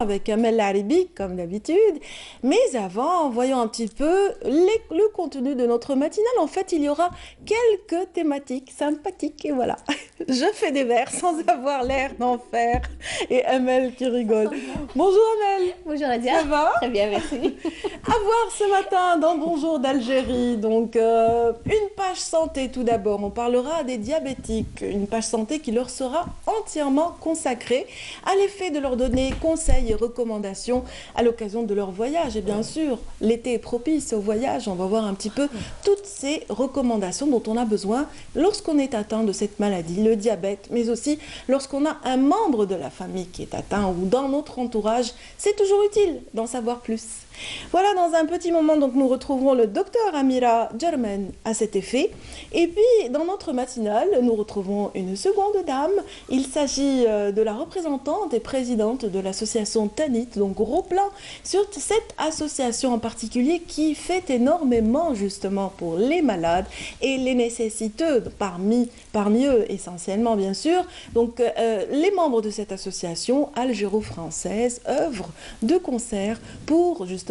avec Amel Laribi, comme d'habitude. Mais avant, voyons un petit peu le contenu de notre matinale. En fait, il y aura quelques thématiques sympathiques. Et voilà, je fais des vers sans avoir l'air d'en faire. Et Amel qui rigole. Bonjour Amel. Bonjour Nadia. Ça va? Très bien, merci. À voir ce matin dans Bonjour d'Algérie. Donc, une page santé tout d'abord. On parlera des diabétiques. Une page santé qui leur sera entièrement consacrée à l'effet de leur donner conseils et recommandations à l'occasion de leur voyage. Et bien sûr, l'été est propice au voyage. On va voir un petit peu toutes ces recommandations dont on a besoin lorsqu'on est atteint de cette maladie, le diabète, mais aussi lorsqu'on a un membre de la famille qui est atteint ou dans notre entourage. C'est toujours utile d'en savoir plus. Voilà, dans un petit moment, donc, nous retrouverons le docteur Amira Germain à cet effet. Et puis, dans notre matinale, nous retrouverons une seconde dame. Il s'agit de la représentante et présidente de l'association Tanit. Donc, gros plan sur cette association en particulier qui fait énormément, justement, pour les malades et les nécessiteux, parmi eux, essentiellement, bien sûr. Donc, les membres de cette association algéro-française œuvrent de concert pour, justement,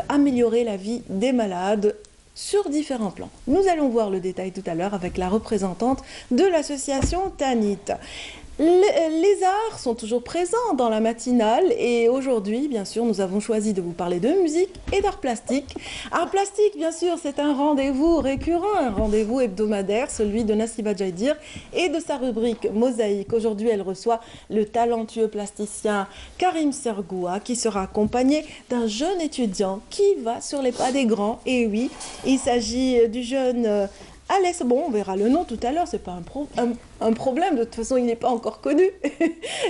améliorer la vie des malades sur différents plans. Nous allons voir le détail tout à l'heure avec la représentante de l'association Tanit. Les arts sont toujours présents dans la matinale et aujourd'hui, bien sûr, nous avons choisi de vous parler de musique et d'art plastique. Art plastique, bien sûr, c'est un rendez-vous récurrent, un rendez-vous hebdomadaire, celui de Nassiba Djaidir et de sa rubrique Mosaïque. Aujourd'hui, elle reçoit le talentueux plasticien Karim Sergoua qui sera accompagné d'un jeune étudiant qui va sur les pas des grands. Et oui, il s'agit du jeune Alex. Bon, on verra le nom tout à l'heure, c'est pas un problème, de toute façon il n'est pas encore connu,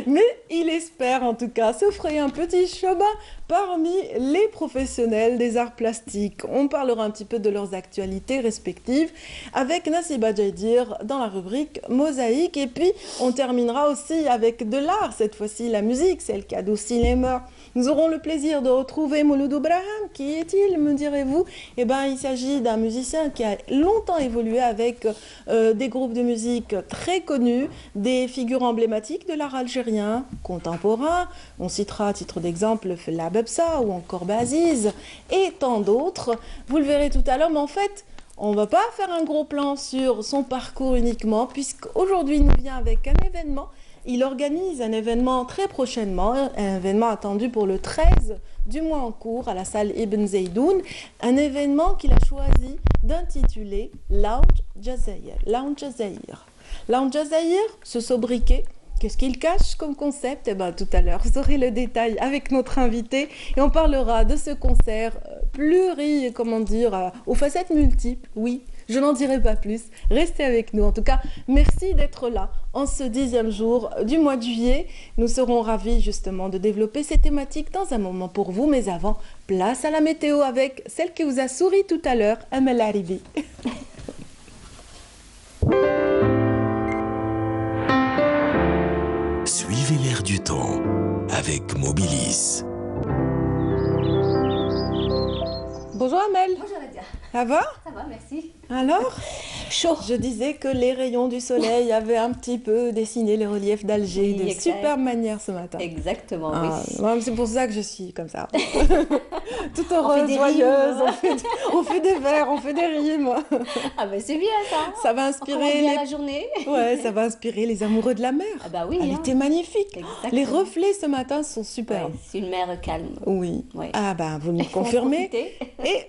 mais il espère en tout cas se frayer un petit chemin parmi les professionnels des arts plastiques. On parlera un petit peu de leurs actualités respectives avec Nassiba Djaidir dans la rubrique Mosaïque, et puis on terminera aussi avec de l'art, cette fois-ci la musique, celle qui adoucit les mœurs. Nous aurons le plaisir de retrouver Mouloud Braham. Qui est-il, me direz-vous? Eh bien, il s'agit d'un musicien qui a longtemps évolué avec des groupes de musique très connus, des figures emblématiques de l'art algérien contemporain. On citera à titre d'exemple Fella Bebsa ou encore Baziz et tant d'autres. Vous le verrez tout à l'heure, mais en fait, on ne va pas faire un gros plan sur son parcours uniquement, puisqu'aujourd'hui, il nous vient avec un événement. Il organise un événement très prochainement, un événement attendu pour le 13 du mois en cours à la salle Ibn Zaydoun, un événement qu'il a choisi d'intituler Lounge Jazair. Lounge Jazair. Lounge Jazair, ce sobriquet, qu'est-ce qu'il cache comme concept? Eh bien, tout à l'heure, vous aurez le détail avec notre invité et on parlera de ce concert aux facettes multiples, oui. Je n'en dirai pas plus. Restez avec nous. En tout cas, merci d'être là en ce 10e jour du mois de juillet. Nous serons ravis justement de développer ces thématiques dans un moment pour vous. Mais avant, place à la météo avec celle qui vous a souri tout à l'heure, Amel Laribi. Suivez l'air du temps avec Mobilis. Bonjour Amel. Bonjour Nadia. Ça va? Ça va, merci. Alors? Chaud. Je disais que les rayons du soleil avaient un petit peu dessiné les reliefs d'Alger Oui, de exact. superbe manière ce matin. Exactement, Ouais, c'est pour ça que je suis comme ça. Toute On fait heureuse, des joyeuse, rimes. on fait des vers, on fait des rimes. Ah ben c'est bien ça. Ça va On inspirer commence bien la journée. Ouais, ça va inspirer les amoureux de la mer. Ah bah oui. Elle hein. était magnifique. Exactement. Les reflets ce matin sont Ouais, superbes. c'est une mer calme. Oui. Ouais. Ah ben, vous nous Faut en confirmez. profiter. Et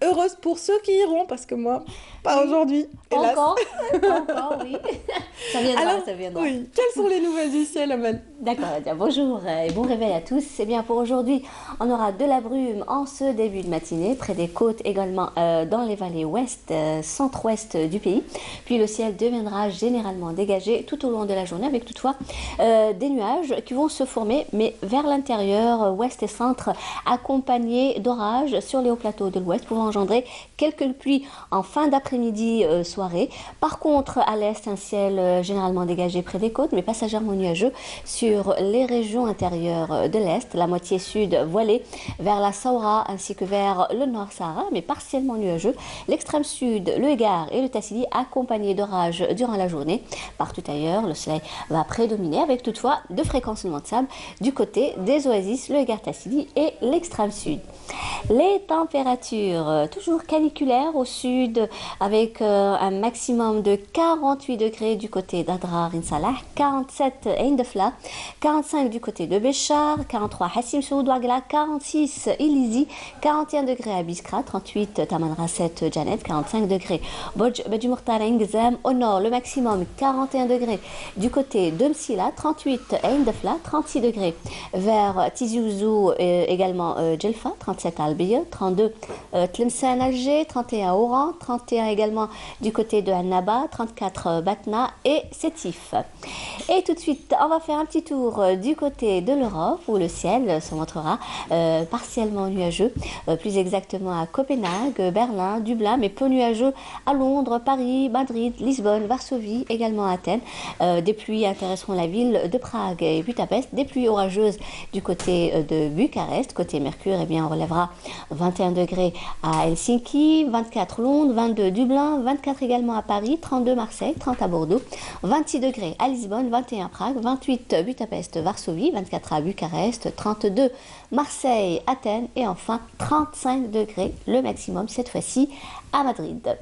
heureuse pour ceux qui iront, parce que moi, pas aujourd'hui. Pas hélas. encore. Pas encore, oui. Ça viendra, Alors, ça viendra. oui. Quelles sont les nouvelles du ciel, Amel? D'accord, Nadia. Bonjour et bon réveil à tous. C'est bien pour aujourd'hui. On aura de la brume en ce début de matinée, près des côtes également dans les vallées ouest, centre-ouest du pays. Puis le ciel deviendra généralement dégagé tout au long de la journée, avec toutefois des nuages qui vont se former, mais vers l'intérieur, ouest et centre, accompagnés d'orages sur les hauts plateaux de l'ouest, pouvant engendrer quelques pluies en fin d'après-midi, soirée. Par contre, à l'est, un ciel généralement dégagé près des côtes, mais passagèrement nuageux sur les régions intérieures de l'est. La moitié sud voilée vers la Saoura ainsi que vers le nord Sahara, mais partiellement nuageux. L'extrême sud, le Égard et le Tassili accompagnés d'orages durant la journée. Partout ailleurs, le soleil va prédominer avec toutefois de fréquents soulèvements de sable du côté des oasis, le Égard Tassili et l'extrême sud. Les températures toujours caniculaires au sud avec un maximum de 48 degrés du côté d'Adrar Insalah, 47 Ain Defla, 45 du côté de Béchar, 43 Hassim Soud Ouagla, 46 Ilizi, 41 degrés à Biskra, 38 Taman Rasset Janet, 45 degrés Bodj Badi Mourtar Ingzam. Au nord, le maximum 41 degrés du côté de Msila, 38 Ain Defla, 36 degrés vers Tizi Ouzou, également Djelfa, 37 à Albiya, 32 Tlemcen Alger, 31 Oran, 31 également du côté de Annaba, 34 Batna et Sétif. Et tout de suite, on va faire un petit tour du côté de l'Europe où le ciel se montrera partiellement nuageux, plus exactement à Copenhague, Berlin, Dublin, mais peu nuageux à Londres, Paris, Madrid, Lisbonne, Varsovie, également à Athènes. Des pluies intéresseront la ville de Prague et Budapest, des pluies orageuses du côté de Bucarest. Côté Mercure, eh bien, on relèvera 21 degrés à Helsinki, 24 Londres, 22 Dublin, 24 également à Paris, 32 Marseille, 30 à Bordeaux, 26 degrés à Lisbonne, 21 à Prague, 28 Budapest, Varsovie, 24 à Bucarest, 32 Marseille, Athènes et enfin 35 degrés le maximum cette fois-ci à Madrid.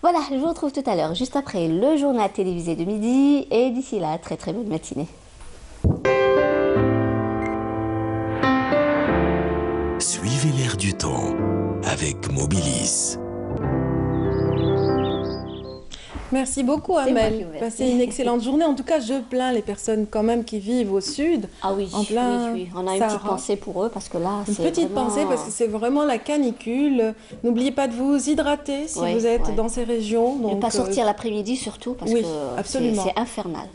Voilà, je vous retrouve tout à l'heure juste après le journal télévisé de midi et d'ici là, très très bonne matinée. Suivez l'air du temps avec Mobilis. Merci beaucoup Amel. Passez une excellente journée. En tout cas, je plains les personnes quand même qui vivent au sud. Ah oui, en plein oui. On a une petite pensée pour eux parce que là, c'est une petite vraiment... pensée parce que c'est vraiment la canicule. N'oubliez pas de vous hydrater si vous êtes dans ces régions. Donc, ne pas sortir l'après-midi surtout parce que c'est infernal.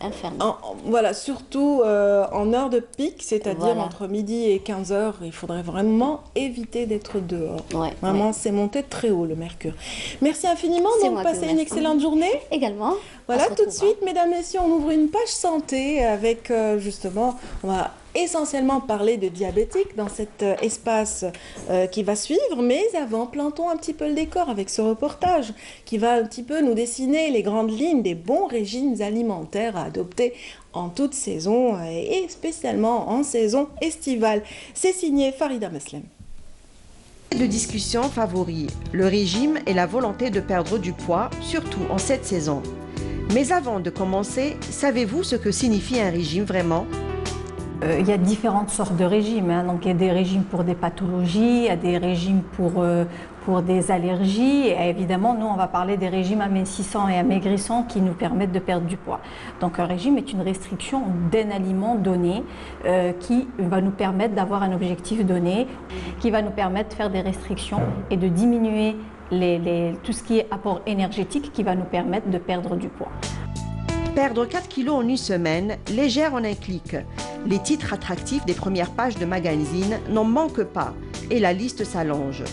Voilà, surtout en heure de pic, c'est-à-dire entre midi et 15h, il faudrait vraiment éviter d'être dehors. Vraiment, c'est monté très haut le mercure. Merci infiniment. Donc, passez une excellente journée. Également. Voilà, tout de suite, mesdames, messieurs, on ouvre une page santé avec justement, on va essentiellement parler de diabétique dans cet espace qui va suivre, mais avant, plantons un petit peu le décor avec ce reportage qui va un petit peu nous dessiner les grandes lignes des bons régimes alimentaires à adopter en toute saison et spécialement en saison estivale. C'est signé Farida Meslem. De discussion favoris, le régime et la volonté de perdre du poids, surtout en cette saison. Mais avant de commencer, savez-vous ce que signifie un régime vraiment ? Il y a différentes sortes de régimes. Donc il y a des régimes pour des pathologies, il y a des régimes pour des allergies. Et évidemment, nous, on va parler des régimes amincissants et amaigrissants qui nous permettent de perdre du poids. Donc un régime est une restriction d'un aliment donné qui va nous permettre d'avoir un objectif donné, qui va nous permettre de faire des restrictions et de diminuer tout ce qui est apport énergétique qui va nous permettre de perdre du poids. Perdre 4 kilos en une semaine, légère en un clic. Les titres attractifs des premières pages de magazines n'en manquent pas et la liste s'allonge.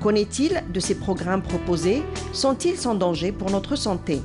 Qu'en-est-il de ces programmes proposés? Sont-ils sans danger pour notre santé?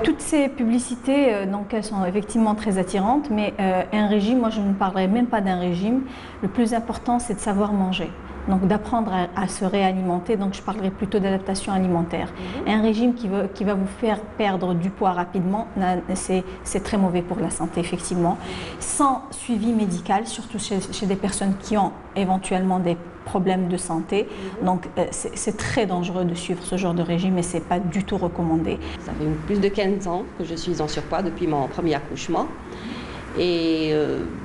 Toutes ces publicités, donc, elles sont effectivement très attirantes, mais un régime, moi je ne parlerai même pas d'un régime. Le plus important, c'est de savoir manger. Donc d'apprendre à se réalimenter, donc je parlerai plutôt d'adaptation alimentaire. Un régime qui va vous faire perdre du poids rapidement, c'est très mauvais pour la santé effectivement. Sans suivi médical, surtout chez des personnes qui ont éventuellement des problèmes de santé. Donc c'est très dangereux de suivre ce genre de régime et c'est pas du tout recommandé. Ça fait plus de 15 ans que je suis en surpoids depuis mon premier accouchement. Et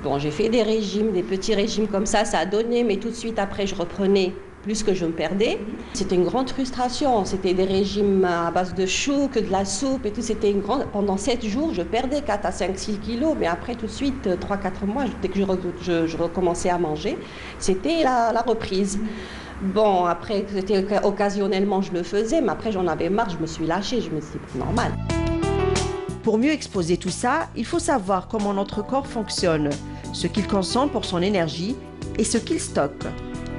bon, j'ai fait des régimes, des petits régimes comme ça a donné, mais tout de suite après je reprenais plus que je me perdais. C'était une grande frustration, c'était des régimes à base de choux, que de la soupe et tout, c'était une grande... Pendant 7 jours, je perdais 4 à 5, 6 kilos, mais après tout de suite, 3-4 mois, dès que je recommençais à manger, c'était la reprise. Bon, après, occasionnellement je le faisais, mais après j'en avais marre, je me suis lâchée, je me suis dit, c'est normal. Pour mieux exposer tout ça, il faut savoir comment notre corps fonctionne, ce qu'il consomme pour son énergie et ce qu'il stocke.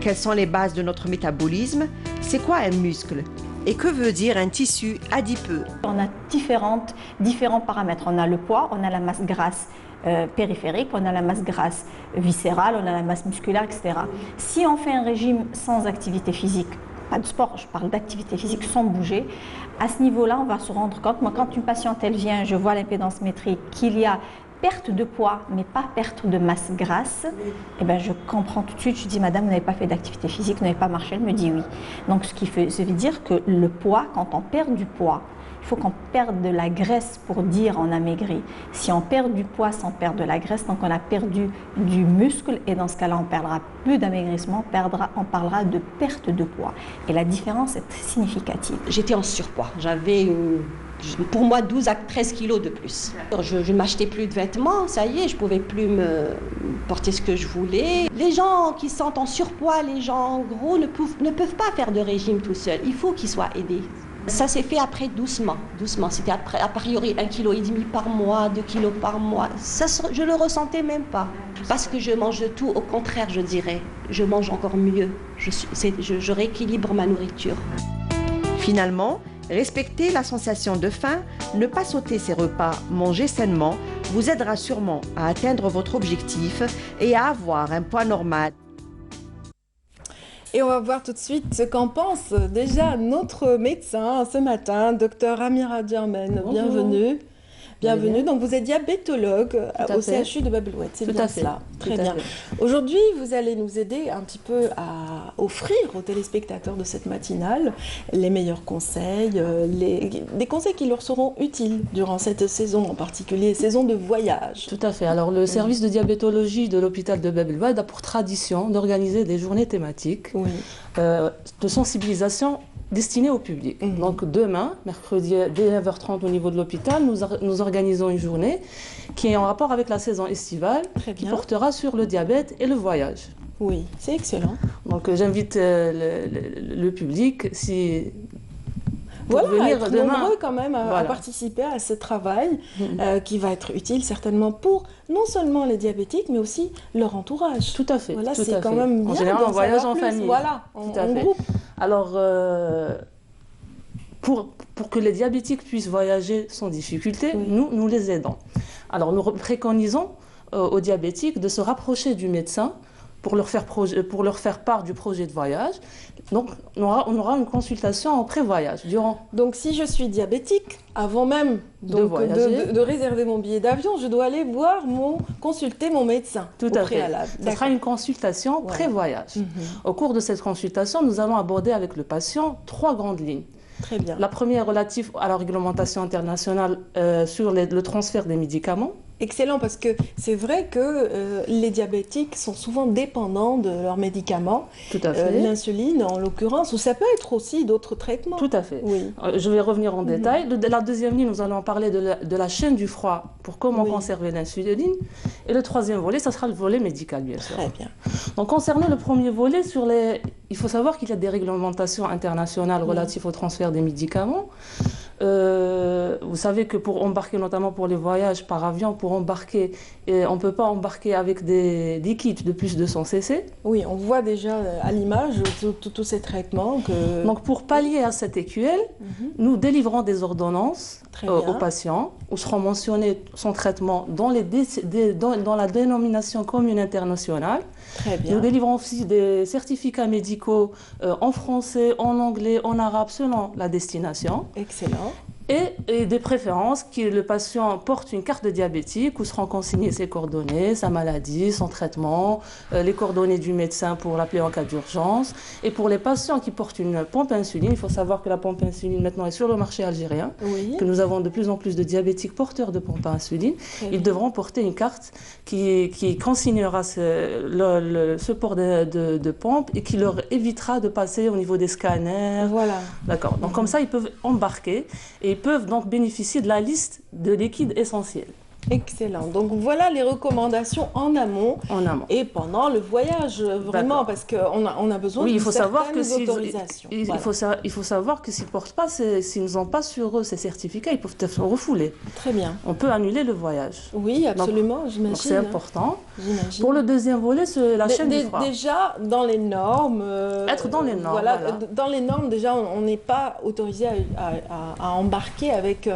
Quelles sont les bases de notre métabolisme? C'est quoi un muscle? Et que veut dire un tissu adipeux? On a différents paramètres. On a le poids, on a la masse grasse périphérique, on a la masse grasse viscérale, on a la masse musculaire, etc. Si on fait un régime sans activité physique, pas de sport, je parle d'activité physique sans bouger, à ce niveau-là, on va se rendre compte, moi quand une patiente elle vient, je vois l'impédance métrique, qu'il y a perte de poids, mais pas perte de masse grasse, eh ben je comprends tout de suite, je dis madame, vous n'avez pas fait d'activité physique, vous n'avez pas marché, elle me dit oui. Donc ça veut dire que le poids, quand on perd du poids, il faut qu'on perde de la graisse pour dire on a maigri. Si on perd du poids sans perdre de la graisse, donc on a perdu du muscle et dans ce cas-là, on ne perdra plus d'amaigrissement, on parlera de perte de poids. Et la différence est significative. J'étais en surpoids. J'avais pour moi 12 à 13 kilos de plus. Je ne m'achetais plus de vêtements, ça y est, je ne pouvais plus me porter ce que je voulais. Les gens qui sont en surpoids, les gens gros ne peuvent pas faire de régime tout seuls. Il faut qu'ils soient aidés. Ça s'est fait après doucement. C'était a priori 1,5 kg par mois, 2 kilos par mois. Ça, je ne le ressentais même pas. Parce que je mange de tout, au contraire, je dirais. Je mange encore mieux. Je rééquilibre ma nourriture. Finalement, respecter la sensation de faim, ne pas sauter ses repas, manger sainement, vous aidera sûrement à atteindre votre objectif et à avoir un poids normal. Et on va voir tout de suite ce qu'en pense déjà notre médecin ce matin, Dr Amira Germaine. Bienvenue. Bienvenue. Donc vous êtes diabétologue au CHU de Babelwed, c'est bien cela. Très bien. Aujourd'hui, vous allez nous aider un petit peu à offrir aux téléspectateurs de cette matinale les meilleurs conseils, des conseils qui leur seront utiles durant cette saison, en particulier saison de voyage. Tout à fait. Alors le service de diabétologie de l'hôpital de Babelwed a pour tradition d'organiser des journées thématiques de sensibilisation destiné au public. Donc demain, mercredi, dès 9h30 au niveau de l'hôpital, nous organisons une journée qui est en rapport avec la saison estivale, qui portera sur le diabète et le voyage. Oui, c'est excellent. Donc j'invite le public, si... Voilà, être nombreux quand même à participer à ce travail qui va être utile certainement pour non seulement les diabétiques, mais aussi leur entourage. Tout à fait. Voilà, c'est quand même bien. En général, on voyage en famille. Voilà, en groupe. Alors, pour que les diabétiques puissent voyager sans difficulté, nous les aidons. Alors, nous préconisons aux diabétiques de se rapprocher du médecin pour leur faire part du projet de voyage. Donc, on aura une consultation en pré-voyage. Donc, si je suis diabétique, avant même de réserver mon billet d'avion, je dois aller consulter mon médecin. Tout à fait. Ce sera une consultation pré-voyage. Au cours de cette consultation, nous allons aborder avec le patient 3 grandes lignes. Très bien. La première relative à la réglementation internationale sur le transfert des médicaments. Excellent, parce que c'est vrai que les diabétiques sont souvent dépendants de leurs médicaments. Tout à fait. L'insuline, en l'occurrence, ou ça peut être aussi d'autres traitements. Tout à fait. Oui. Je vais revenir en détail. La deuxième ligne, nous allons parler de la chaîne du froid pour comment conserver l'insuline. Et le troisième volet, ça sera le volet médical, bien sûr. Très bien. Donc, concernant le premier volet, il faut savoir qu'il y a des réglementations internationales relatives au transfert des médicaments. Vous savez que pour embarquer, notamment pour les voyages par avion, pour embarquer, on ne peut pas embarquer avec des liquides de plus de 100 cc. Oui, on voit déjà à l'image tous ces traitements. Donc pour pallier à cette écuelle, nous délivrons des ordonnances aux patients où seront mentionnés son traitement dans la dénomination commune internationale. Très bien. Nous délivrons aussi des certificats médicaux en français, en anglais, en arabe, selon la destination. Excellent. Et des préférences que le patient porte une carte de diabétique où seront consignées ses coordonnées, sa maladie, son traitement, les coordonnées du médecin pour l'appeler en cas d'urgence. Et pour les patients qui portent une pompe à insuline, il faut savoir que la pompe à insuline maintenant est sur le marché algérien, que nous avons de plus en plus de diabétiques porteurs de pompe à insuline. Ils devront porter une carte qui consignera ce port de pompe et qui leur évitera de passer au niveau des scanners. Voilà. D'accord. Donc comme ça, ils peuvent embarquer et ils peuvent donc bénéficier de la liste de liquides essentiels. Excellent. Donc voilà les recommandations en amont En amont. et pendant le voyage, vraiment, D'accord. parce qu'on a besoin Oui, de il faut savoir que certaines s'ils autorisations. Voilà. il faut savoir que s'ils portent pas, s'ils n'ont pas sur eux ces certificats, ils peuvent être refoulés. Très bien. On peut annuler le voyage. Oui, absolument, Donc j'imagine. c'est important. J'imagine. Pour le deuxième volet, c'est la Mais chaîne du froid. déjà, dans les normes... Être dans les normes, Voilà, voilà. dans les normes, déjà, on n'est pas autorisé à embarquer avec...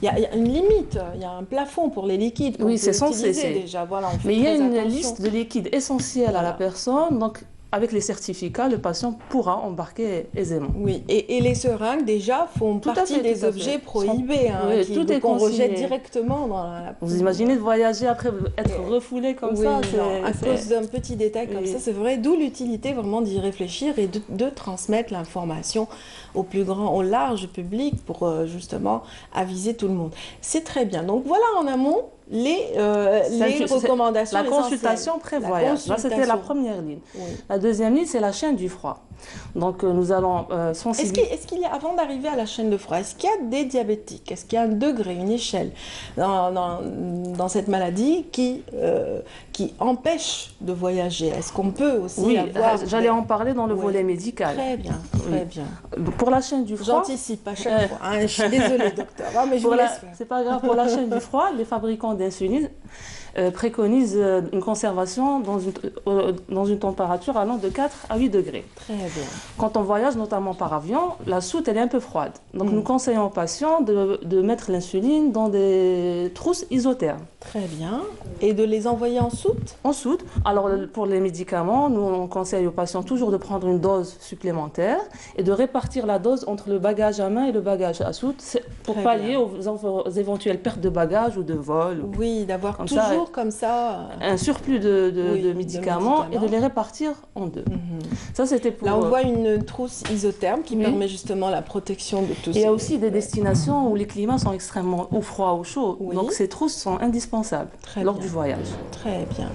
Il y a une limite, il y a un plafond pour les liquides qu'on Oui, peut c'est censé, utiliser déjà. Voilà, on fait Mais il y a très une attention. liste de liquides essentiels à Voilà. la personne, donc avec les certificats, le patient pourra embarquer aisément. Oui, et les seringues, déjà, font Tout à partie fait, des tout à objets fait. prohibés, hein, Oui, tout est qu'on rejette consigné. directement dans la... Vous imaginez de voyager après être Et- refoulé comme Oui, ça, non, à cause d'un petit détail comme Oui. ça, c'est vrai, d'où l'utilité vraiment d'y réfléchir et de transmettre l'information au plus grand, au large public pour justement aviser tout le monde. C'est très bien. Donc voilà en amont les recommandations la essentielles. consultation pré-voyage. Là, c'était la consultation. première ligne. Oui. La deuxième ligne, c'est la chaîne du froid. Donc, nous allons sensibiliser. Est-ce qu'il y a, avant d'arriver à la chaîne de froid, est-ce qu'il y a des diabétiques? Est-ce qu'il y a un degré, une échelle dans cette maladie qui empêche de voyager? Est-ce qu'on peut aussi Oui, avoir... j'allais en parler dans le Oui. volet médical. Très bien, très bien. Pour la chaîne du froid, J'anticipe à chaque fois. Hein, je suis désolée, docteur, hein, mais je vous laisse faire. c'est pas grave, pour la chaîne du froid, les fabricants d'insuline préconisent une conservation dans une température allant de 4 à 8 degrés. Très bien. Quand on voyage, notamment par avion, la soute, elle est un peu froide. Donc, nous conseillons aux patients de mettre l'insuline dans des trousses isothermes. Très bien. Et de les envoyer en soute? En soute, alors pour les médicaments, nous on conseille aux patients toujours de prendre une dose supplémentaire et de répartir la dose entre le bagage à main et le bagage à soute pour Très pallier bien. aux éventuelles pertes de bagages ou de vol. Oui, d'avoir Comme toujours comme ça... Un surplus de Oui, de médicaments et de les répartir en deux. Ça, c'était pour... Là, on voit une trousse isotherme qui Oui. permet justement la protection de tout Il y a ça. aussi des destinations où les climats sont extrêmement ou froids ou chauds. Oui. Donc ces trousses sont indispensables Très lors bien. du voyage. Très bien.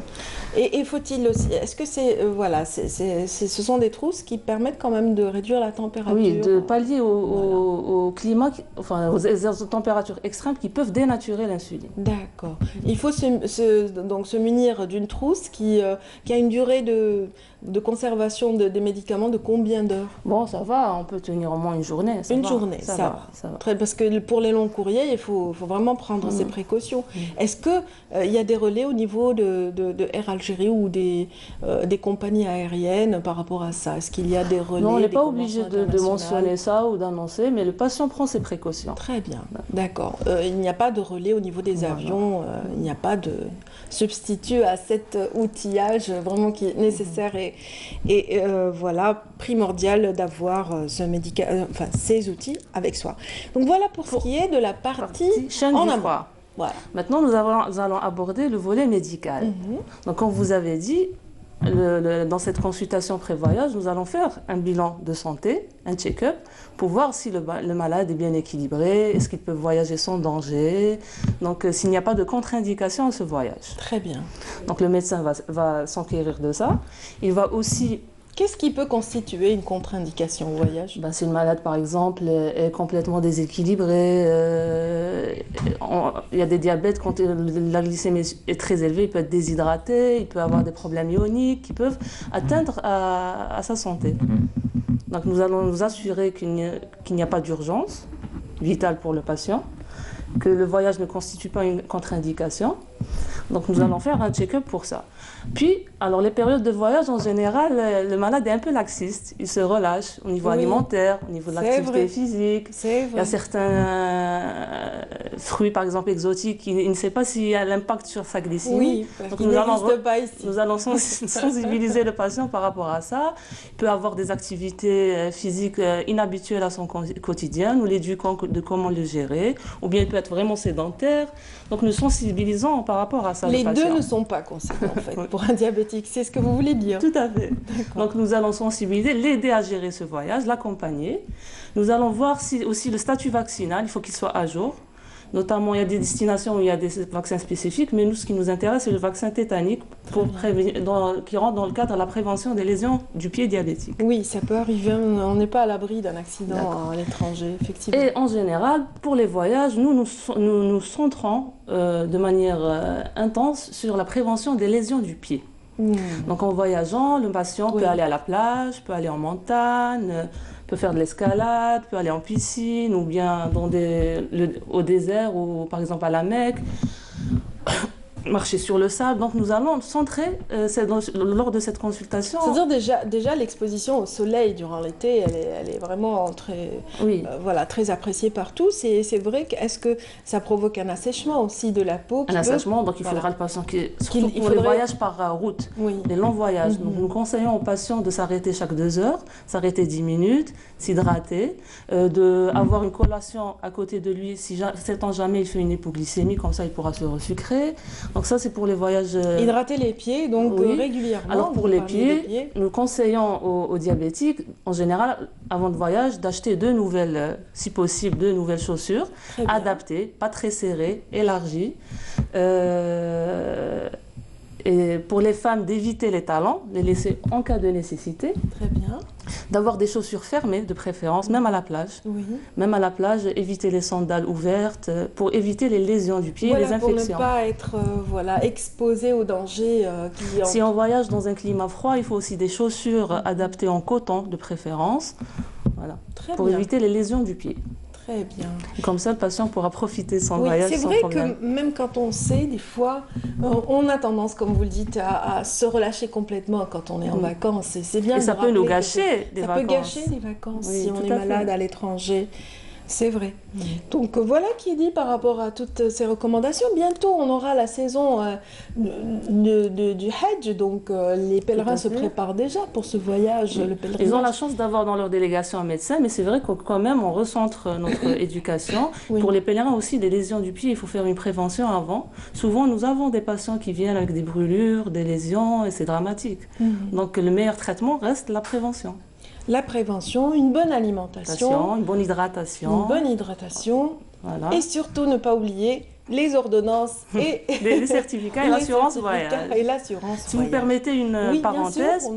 Et faut-il aussi... Est-ce que ce sont des trousses qui permettent quand même de réduire la température? Oui, de pallier au climat, enfin aux températures extrêmes qui peuvent dénaturer l'insuline. D'accord. Il faut donc se munir d'une trousse qui a une durée de conservation des médicaments de combien d'heures? Bon, ça va, on peut tenir au moins une journée. Une journée, ça va. Ça va. Très, parce que pour les longs courriers, il faut vraiment prendre ses précautions. Est-ce qu'il y a des relais au niveau de Air Algérie ou des compagnies aériennes par rapport à ça? Est-ce qu'il y a des relais? Non, on n'est des pas obligé conventions de mentionner ça ou d'annoncer, mais le patient prend ses précautions. Très bien, d'accord. Il n'y a pas de relais au niveau des avions, il n'y a pas de substitut à cet outillage vraiment qui est nécessaire et voilà, primordial d'avoir ces outils avec soi. Donc voilà pour ce qui est de la partie chaîne en du amont. froid. Voilà. Maintenant, nous allons aborder le volet médical. Donc, comme vous avez dit, dans cette consultation pré-voyage, nous allons faire un bilan de santé, un check-up, pour voir si le malade est bien équilibré, est-ce qu'il peut voyager sans danger, donc s'il n'y a pas de contre-indication à ce voyage. Très bien. Donc le médecin va s'enquérir de ça. Il va aussi... Qu'est-ce qui peut constituer une contre-indication au voyage? Si le malade, par exemple, est complètement déséquilibré, il y a des diabètes, quand la glycémie est très élevée, il peut être déshydraté, il peut avoir des problèmes ioniques qui peuvent atteindre à sa santé. Donc nous allons nous assurer qu'il n'y a pas d'urgence vitale pour le patient, que le voyage ne constitue pas une contre-indication. Donc nous allons faire un check-up pour ça. Puis, alors les périodes de voyage, en général, le malade est un peu laxiste. Il se relâche au niveau alimentaire, au niveau de l'activité physique. C'est vrai. Il y a certains fruits, par exemple, exotiques, il ne sait pas s'il y a l'impact sur sa glycémie. Oui, parce Donc qu'il n'existe pas ici. nous allons sensibiliser le patient par rapport à ça. Il peut avoir des activités physiques inhabituelles à son quotidien. Nous l'éduquons de comment le gérer. Ou bien il peut être vraiment sédentaire. Donc nous sensibilisons par rapport à ça. Les le patient. deux ne sont pas conséquents en fait pour un diabétique, c'est ce que vous voulez dire. Tout à fait. Donc nous allons sensibiliser, l'aider à gérer ce voyage, l'accompagner. Nous allons voir si aussi le statut vaccinal, il faut qu'il soit à jour. Notamment, il y a des destinations où il y a des vaccins spécifiques, mais nous, ce qui nous intéresse, c'est le vaccin tétanique qui rentre dans le cadre de la prévention des lésions du pied diabétique. Oui, ça peut arriver, on n'est pas à l'abri d'un accident à l'étranger, effectivement. Et en général, pour les voyages, nous centrons de manière intense sur la prévention des lésions du pied. Donc en voyageant, le patient peut aller à la plage, peut aller en montagne, peut faire de l'escalade, peut aller en piscine ou bien au désert ou par exemple à la Mecque, marcher sur le sable. Donc nous allons centrer lors de cette consultation. C'est-à-dire déjà l'exposition au soleil durant l'été, elle est vraiment très appréciée par tous. Et c'est vrai est-ce que ça provoque un assèchement aussi de la peau? Un assèchement, donc il faudra le patient surtout pour les voyages par route, les longs voyages. Donc nous conseillons aux patients de s'arrêter chaque 2 heures, s'arrêter 10 minutes, s'hydrater, d'avoir une collation à côté de lui. Si sait-on jamais il fait une hypoglycémie, comme ça il pourra se resucrer. Donc ça, c'est pour les voyages... Hydrater les pieds, donc régulièrement. Alors pour les pieds, nous conseillons aux diabétiques, en général, avant le voyage, d'acheter si possible, 2 nouvelles chaussures, adaptées, pas très serrées, élargies. Et pour les femmes, d'éviter les talons, les laisser en cas de nécessité. Très bien. D'avoir des chaussures fermées, de préférence, même à la plage. Même à la plage, éviter les sandales ouvertes pour éviter les lésions du pied et les infections. Pour ne pas être exposé aux dangers. Si on voyage dans un climat froid, il faut aussi des chaussures adaptées en coton, de préférence, pour éviter les lésions du pied. Très bien. Comme ça, le patient pourra profiter de son voyage sans problème. C'est vrai que même quand on sait, des fois, on a tendance, comme vous le dites, à se relâcher complètement quand on est en vacances. Et c'est bien. Et ça peut nous gâcher des vacances. Ça peut gâcher des vacances si on est malade à l'étranger. C'est vrai. Donc voilà qui est dit par rapport à toutes ces recommandations. Bientôt, on aura la saison du Hajj, donc les pèlerins se préparent déjà pour ce voyage. Le pèlerinage. Ils ont la chance d'avoir dans leur délégation un médecin, mais c'est vrai que quand même, on recentre notre éducation. Pour les pèlerins aussi, des lésions du pied, il faut faire une prévention avant. Souvent, nous avons des patients qui viennent avec des brûlures, des lésions, et c'est dramatique. Donc le meilleur traitement reste la prévention. La prévention, une bonne alimentation, une bonne hydratation. Voilà. Et surtout ne pas oublier les ordonnances et les certificats et l'assurance voyage. Si vous me permettez une parenthèse,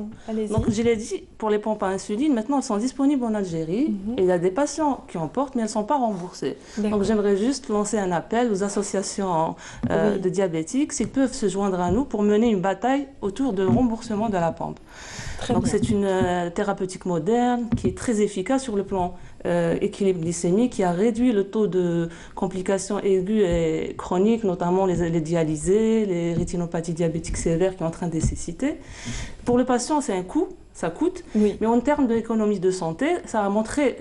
donc je l'ai dit, pour les pompes à insuline, maintenant elles sont disponibles en Algérie et il y a des patients qui en portent mais elles ne sont pas remboursées. Donc j'aimerais juste lancer un appel aux associations de diabétiques s'ils peuvent se joindre à nous pour mener une bataille autour du remboursement de la pompe. Donc c'est une thérapeutique moderne qui est très efficace sur le plan équilibre glycémique, qui a réduit le taux de complications aiguës et chroniques, notamment les dialysés, les rétinopathies diabétiques sévères qui sont en train de nécessiter. Pour le patient, c'est un coût, ça coûte, mais en termes d'économie de santé, ça a montré...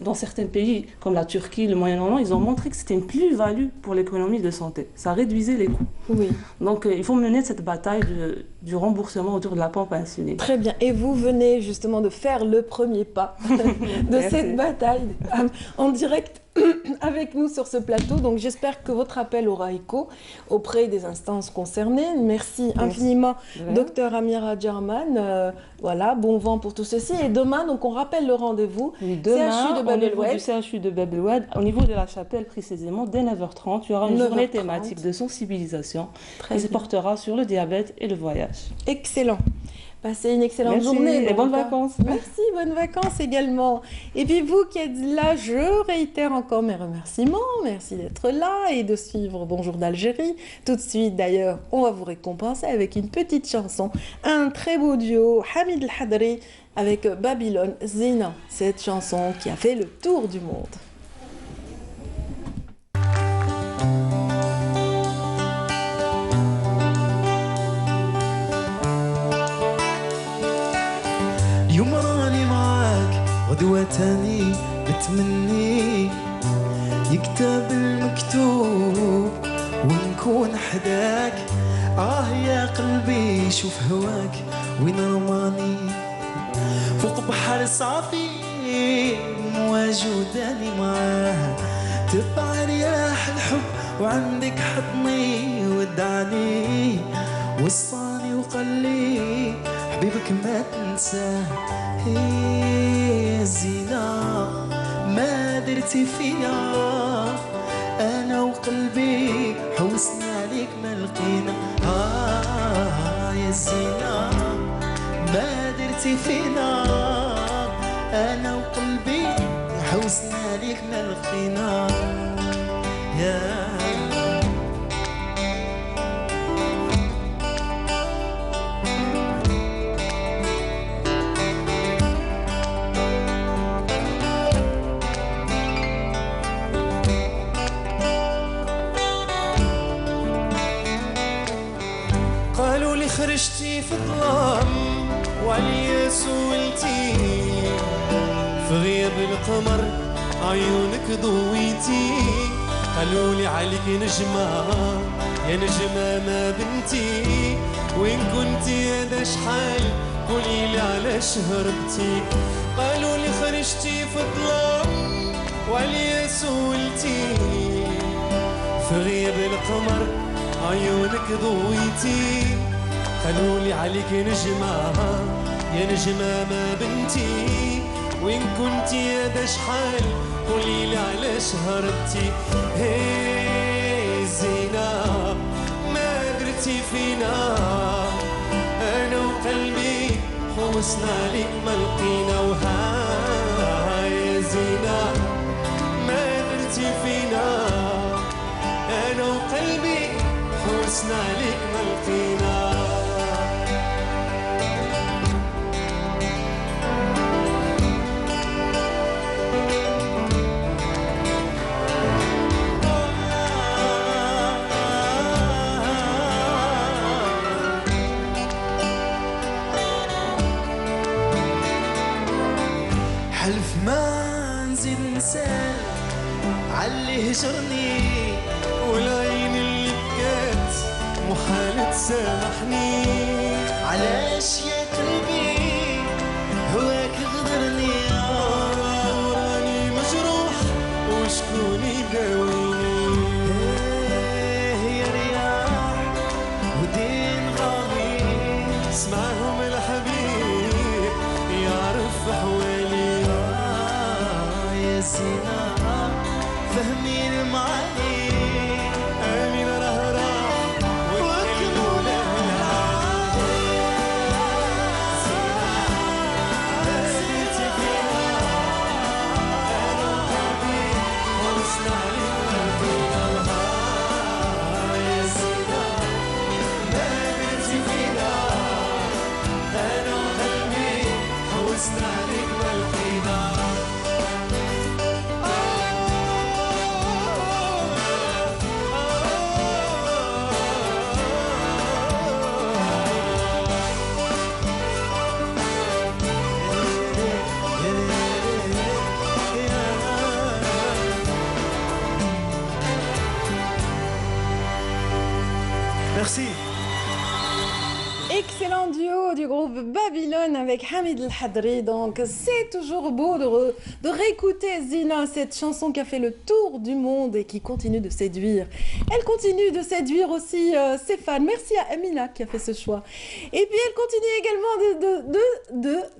dans certains pays comme la Turquie, le Moyen-Orient, ils ont montré que c'était une plus-value pour l'économie de santé. Ça réduisait les coûts. Donc il faut mener cette bataille du remboursement autour de la pompe à insuline. Très bien. Et vous venez justement de faire le premier pas de cette bataille en direct avec nous sur ce plateau. Donc j'espère que votre appel aura écho auprès des instances concernées. Merci infiniment, Dr Amira Jarman. Voilà, bon vent pour tout ceci. Et demain, donc on rappelle le rendez-vous. Demain, au niveau du CHU de Bab el Oued, au niveau de la chapelle précisément, dès 9h30, il y aura une journée thématique de sensibilisation qui se portera sur le diabète et le voyage. Excellent. Passez une excellente journée. Et bonnes vacances. Merci, bonnes vacances également. Et puis vous qui êtes là, je réitère encore mes remerciements. Merci d'être là et de suivre Bonjour d'Algérie. Tout de suite d'ailleurs, on va vous récompenser avec une petite chanson. Un très beau duo, Hamid El Hadri avec Babylone Zina. Cette chanson qui a fait le tour du monde. يوم راني معاك غدوة تاني بتمني يكتب المكتوب ونكون حداك يا قلبي شوف هواك وين رماني فوق بحر صافي موجوداني معاه تبع رياح الحب وعندك حضني ودعني وصاني وقلي حبيبك ما تنساه هي الزينة ما درت درتي فينا انا وقلبي حوسنا عليك ما لقينا يا الزينة ما درتي فينا انا وقلبي حوسنا عليك ما لقينا يا خرجتي في الظلام وعليا سولتي في غياب القمر عيونك ضويتي قالولي عليك نجمة يا نجمة ما بنتي وين كنتي هذا شحال قوليلي علاش هربتي قالولي خرجتي في الظلام وعليا سولتي في غياب القمر عيونك ضويتي قالولي عليك نجمة يا نجمة ما بنتي وين كنتي هذا شحال قوليلي علاش هربتي هي زينة ما درتي فينا أنا وقلبي حوسنا عليك ما لقينا وها يا زينة ما درتي فينا أنا وقلبي حوسنا عليك ما لقينا حلف ما نزيد نسال عاللي هجرني والعين اللي بكات محال تسامحني علاش يا قلبي هواك غدرني وراني مجروح وشكون يداويني يا رياح ودين غامي اسمعهم الحبيب يعرف حوالي زينة فهمين المعاني آمين راه راح وكلوا له العالي زينة هزيتي فيها أنا وقلبي حوسنا عليك ما يا زينة ما درتي فينا أنا وقلبي حوسنا عليك ما لقينا Merci. Excellent duo du groupe Babylone avec Hamid El Hadri. Donc c'est toujours beau de réécouter Zina, cette chanson qui a fait le tour du monde et qui continue de séduire. Elle continue de séduire aussi ses fans. Merci à Amina qui a fait ce choix. Et puis elle continue également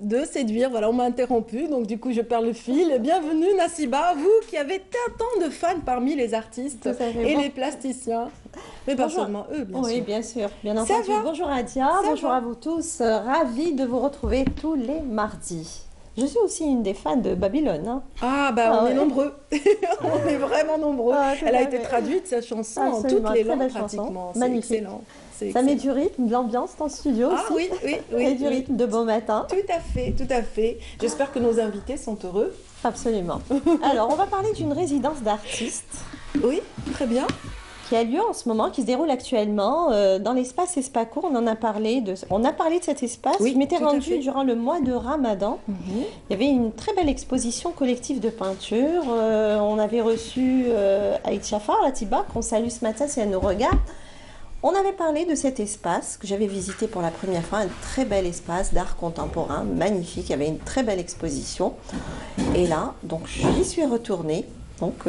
de séduire. Voilà, on m'a interrompu, donc du coup je perds le fil. Bienvenue Nassiba, vous qui avez tant de fans parmi les artistes et les plasticiens. Mais pas seulement eux, bien sûr. Oui, bien entendu. Bonjour Adia, bonjour à vous tous. Ravie de vous retrouver tous les mardis. Je suis aussi une des fans de Babylone. Hein. On est nombreux. On est vraiment nombreux. Elle a été traduite, sa chanson, en toutes les langues pratiquement. C'est excellent. Ça met du rythme, de l'ambiance dans le studio aussi. Oui. Et du rythme de beau matin. Tout à fait. J'espère que nos invités sont heureux. Absolument. Alors, on va parler d'une résidence d'artistes. Oui, très bien. Qui a lieu en ce moment, qui se déroule actuellement dans l'espace Espacourt. On a parlé de cet espace. Je m'étais rendue durant le mois de Ramadan. Il y avait une très belle exposition collective de peinture. On avait reçu Aïd Chafar, Latiba, qu'on salue ce matin si elle nous regarde. On avait parlé de cet espace que j'avais visité pour la première fois, un très bel espace d'art contemporain, magnifique. Il y avait une très belle exposition. Et là, donc, j'y suis retournée. Donc,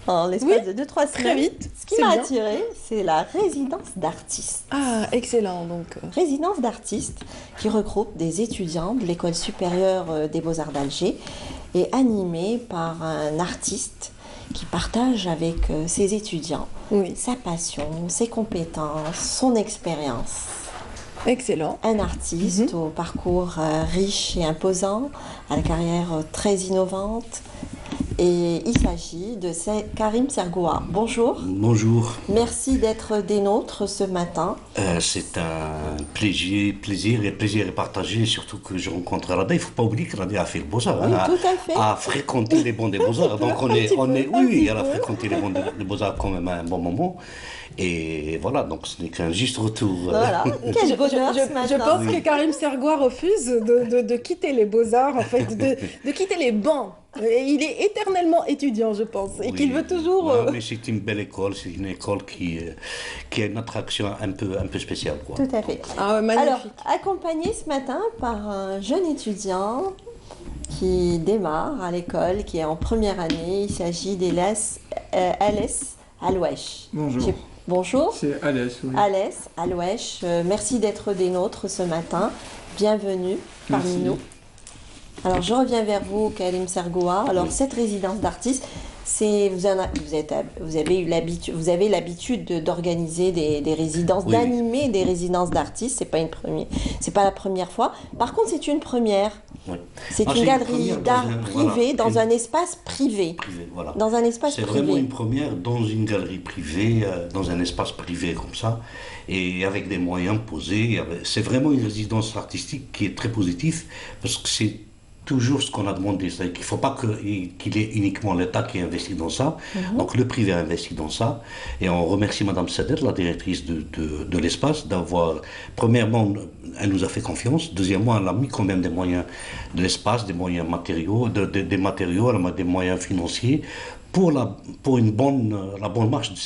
en l'espace de 2-3 semaines. Très vite. Ce qui m'a attirée, c'est la résidence d'artistes. Excellent. Donc. Résidence d'artistes qui regroupe des étudiants de l'école supérieure des Beaux-Arts d'Alger est animé par un artiste qui partage avec ses étudiants sa passion, ses compétences, son expérience. Excellent. Un artiste au parcours riche et imposant, à la carrière très innovante. Et il s'agit de Karim Sergoua. Bonjour. Bonjour. Merci d'être des nôtres ce matin. C'est un plaisir est partagé, surtout que je rencontre Rada. Il ne faut pas oublier que Rada a fait le Beaux-Arts. Oui, tout à fait. A fréquenté les bancs des Beaux-Arts. Donc elle a fréquenté les bancs des Beaux-Arts quand même à un bon moment. Et voilà, donc ce n'est qu'un juste retour. Voilà, quel bonheur ce matin. Je pense que Karim Sergoua refuse de quitter les Beaux-Arts, en fait, de quitter les bancs. Et il est éternellement étudiant, je pense, et qu'il veut toujours... Ouais, mais c'est une belle école, c'est une école qui a une attraction un peu spéciale, quoi. Tout à fait. Ah, magnifique. Alors, accompagné ce matin par un jeune étudiant qui démarre à l'école, qui est en première année, il s'agit d'Alès Alouesh. Bonjour. Bonjour. C'est Alès, oui. Alès Alouesh, merci d'être des nôtres ce matin. Bienvenue parmi nous. Alors, je reviens vers vous, Karim Sergoua. Alors, cette résidence d'artistes, vous avez l'habitude d'organiser des résidences, d'animer des résidences d'artistes. C'est pas la première fois. Par contre, c'est une première. Oui. C'est une galerie d'art privée dans un espace privé. Voilà. Dans un espace privé. C'est vraiment une première dans une galerie privée, dans un espace privé comme ça, et avec des moyens posés. C'est vraiment une résidence artistique qui est très positive parce que c'est toujours ce qu'on a demandé, c'est-à-dire qu'il ne faut pas qu'il y ait uniquement l'État qui investit dans ça, donc le privé a investi dans ça, et on remercie Madame Sadet, la directrice de l'espace, d'avoir, premièrement, elle nous a fait confiance, deuxièmement, elle a mis quand même des moyens de l'espace, des moyens matériaux, des matériaux, elle a mis des moyens financiers, pour la bonne marche de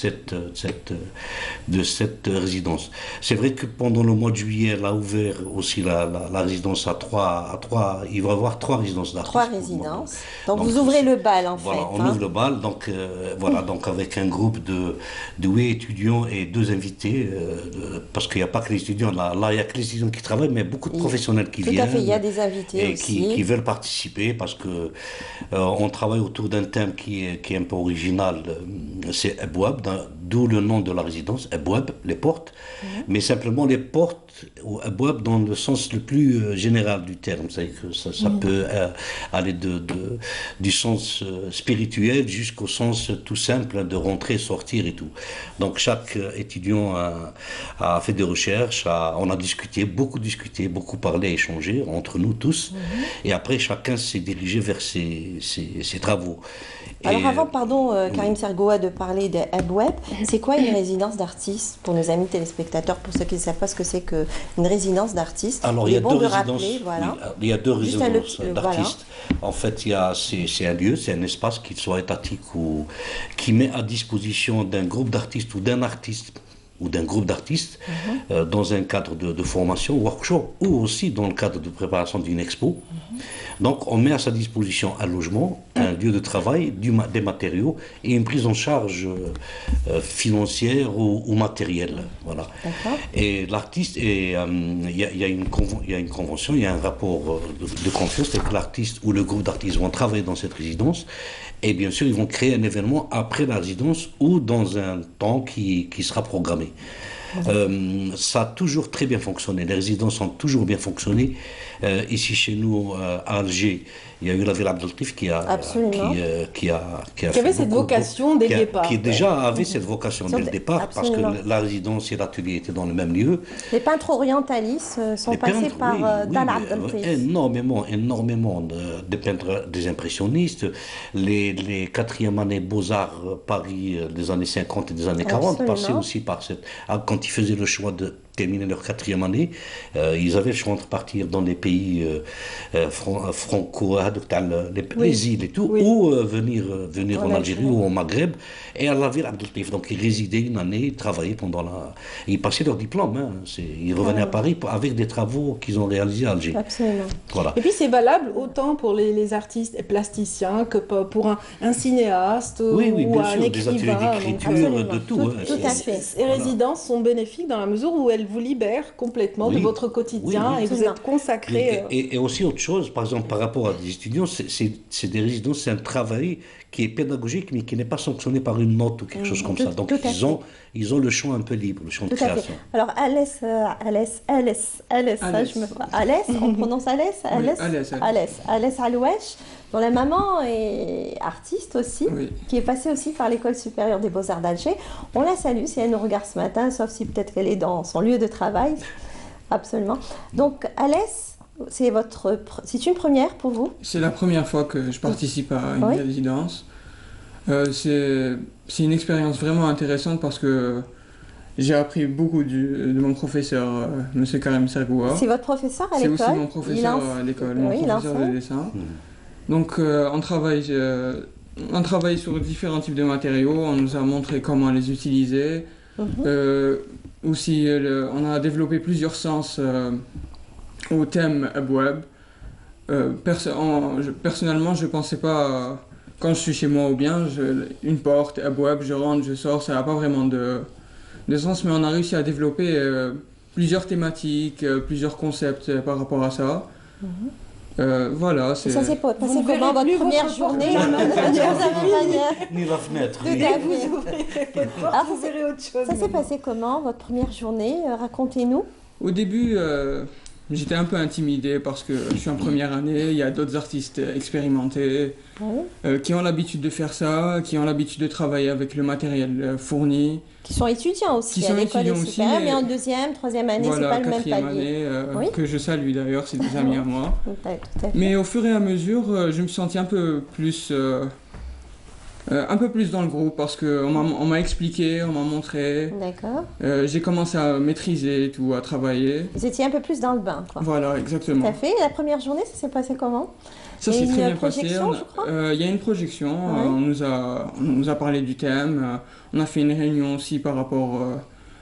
cette résidence. C'est vrai que pendant le mois de juillet, elle a ouvert aussi la résidence à trois. Il va y avoir 3 résidences d'artistes. 3 résidences. Donc vous ouvrez le bal en fait. Voilà, on ouvre le bal. Donc donc avec un groupe de 8 étudiants et 2 invités, parce qu'il n'y a pas que les étudiants. Là, il n'y a que les étudiants qui travaillent, mais beaucoup de professionnels qui viennent. Tout à fait, il y a des invités et aussi. qui veulent participer parce que on travaille autour d'un thème qui est un peu original, c'est Abouab, d'où le nom de la résidence, Abouab, les portes, mais simplement les portes, ou Abouab dans le sens le plus général du terme, c'est-à-dire que ça peut aller du sens spirituel jusqu'au sens tout simple de rentrer, sortir et tout. Donc chaque étudiant a fait des recherches, on a discuté, beaucoup parlé, échangé entre nous tous, et après chacun s'est dirigé vers ses travaux. Alors avant, Karim Sergoua, de parler de Abouab, c'est quoi une résidence d'artistes pour nos amis téléspectateurs, pour ceux qui ne savent pas ce que c'est qu'une résidence d'artistes? Alors il y a 2 résidences, il y a 2 résidences d'artistes. En fait, c'est un lieu, c'est un espace, qu'il soit étatique ou qui met à disposition d'un groupe d'artistes ou d'un artiste ou d'un groupe d'artistes dans un cadre de formation, workshop, ou aussi dans le cadre de préparation d'une expo. Donc on met à sa disposition un logement, un lieu de travail, des matériaux et une prise en charge financière ou matérielle. Voilà. Et l'artiste, il y a une convention, il y a un rapport de confiance, c'est que l'artiste ou le groupe d'artistes vont travailler dans cette résidence. Et bien sûr, ils vont créer un événement après la résidence ou dans un temps qui sera programmé. Ça a toujours très bien fonctionné. Les résidences ont toujours bien fonctionné. Ici, chez nous, à Alger, il y a eu la ville Abdeltif qui avait cette vocation dès le départ. Qui déjà avait cette vocation dès le départ, parce que la résidence et l'atelier étaient dans le même lieu. Les peintres orientalistes sont passés par Dan Abdeltif. Énormément de peintres, des impressionnistes, les 4e années Beaux-Arts Paris des années 50 et des années 40 passaient aussi par quand ils faisaient le choix de terminer leur 4e année, ils avaient le choix entre partir dans les pays franco, les îles et tout, ou venir en Algérie ou au Maghreb, et à la ville Abdeltif. Donc ils résidaient une année, ils travaillaient ils passaient leur diplôme, ils revenaient à Paris avec des travaux qu'ils ont réalisés à Alger. Absolument. Voilà. Et puis c'est valable autant pour les artistes et plasticiens que pour un cinéaste ou bien un sûr, écrivain. des ateliers d'écriture, de tout. Tout à fait. Ces résidences sont bénéfiques dans la mesure où elles elle vous libère complètement de Oui. votre quotidien Oui, et vous êtes consacré. Et aussi autre chose, par exemple, par rapport à des étudiants, c'est des résidences, c'est un travail qui est pédagogique, mais qui n'est pas sanctionné par une note ou quelque chose comme ça. Donc, ils ont le champ un peu libre, le champ de création. Alors, Alès, ça, je me vois. Alès, on prononce Alès, Alès Alouesh, dont la maman est artiste aussi, qui est passée aussi par l'École supérieure des beaux-arts d'Alger. On la salue si elle nous regarde ce matin, sauf si peut-être qu'elle est dans son lieu de travail. Absolument. Donc, Alès, c'est une première pour vous? C'est la première fois que je participe à une résidence. C'est une expérience vraiment intéressante parce que j'ai appris beaucoup de mon professeur, M. Karim Sergoua. C'est votre professeur à l'école? C'est aussi mon professeur à l'école, mon professeur de dessin. Donc on travaille sur différents types de matériaux, on nous a montré comment les utiliser. Aussi, on a développé plusieurs sens au thème Abouab. Personnellement, je ne pensais pas, quand je suis chez moi ou bien, une porte, Abouab, je rentre, je sors, ça n'a pas vraiment de sens, mais on a réussi à développer plusieurs thématiques, plusieurs concepts par rapport à ça. Voilà, c'est... Ça s'est passé comment votre première journée? Ni la fenêtre. Vous ouvrirez votre porte, vous verrez autre chose. Ça s'est passé comment votre première journée? Racontez-nous. Au début, j'étais un peu intimidé parce que je suis en première année, il y a d'autres artistes expérimentés qui ont l'habitude de faire ça, qui ont l'habitude de travailler avec le matériel fourni. Qui sont étudiants aussi à l'école supérieure, mais en deuxième, troisième année, c'est pas le même palier. Année, que je salue d'ailleurs, c'est des amis à moi. Mais au fur et à mesure, je me sentais un peu plus dans le groupe parce qu'on m'a expliqué, on m'a montré. D'accord. J'ai commencé à maîtriser tout, à travailler. Vous étiez un peu plus dans le bain, quoi. Voilà, exactement. Tout à fait. La première journée, ça s'est passé comment? Ça s'est très bien passé. Il y a une projection, on nous a parlé du thème, on a fait une réunion aussi par rapport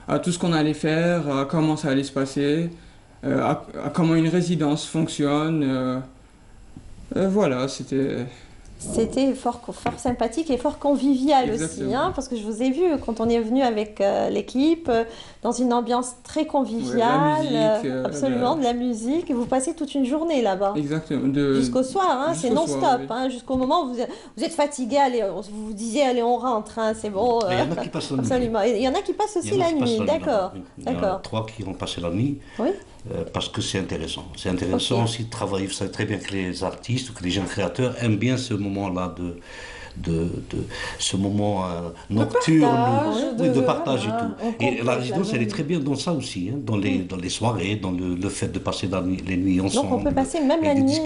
à tout ce qu'on allait faire, à comment ça allait se passer, à comment une résidence fonctionne. Voilà, c'était... C'était fort sympathique et fort convivial aussi, parce que je vous ai vu quand on est venu avec l'équipe dans une ambiance très conviviale, absolument, de la musique, et vous passez toute une journée là-bas. Exactement. Jusqu'au soir, c'est non-stop, jusqu'au moment où vous êtes fatigué, allez, vous vous disiez allez on rentre, c'est bon. Il y en a qui passent la nuit. Absolument. Il y en a qui passent aussi la nuit, d'accord. Il y en a 3 qui ont passé la nuit. Oui. Parce que c'est intéressant. C'est intéressant aussi de travailler. Vous savez très bien que les artistes ou que les jeunes créateurs aiment bien ce moment-là ce moment nocturne, de partage et tout. Et la résidence, elle est très bien dans ça aussi, dans les soirées, dans le fait de passer les nuits ensemble. Donc on peut passer même la nuit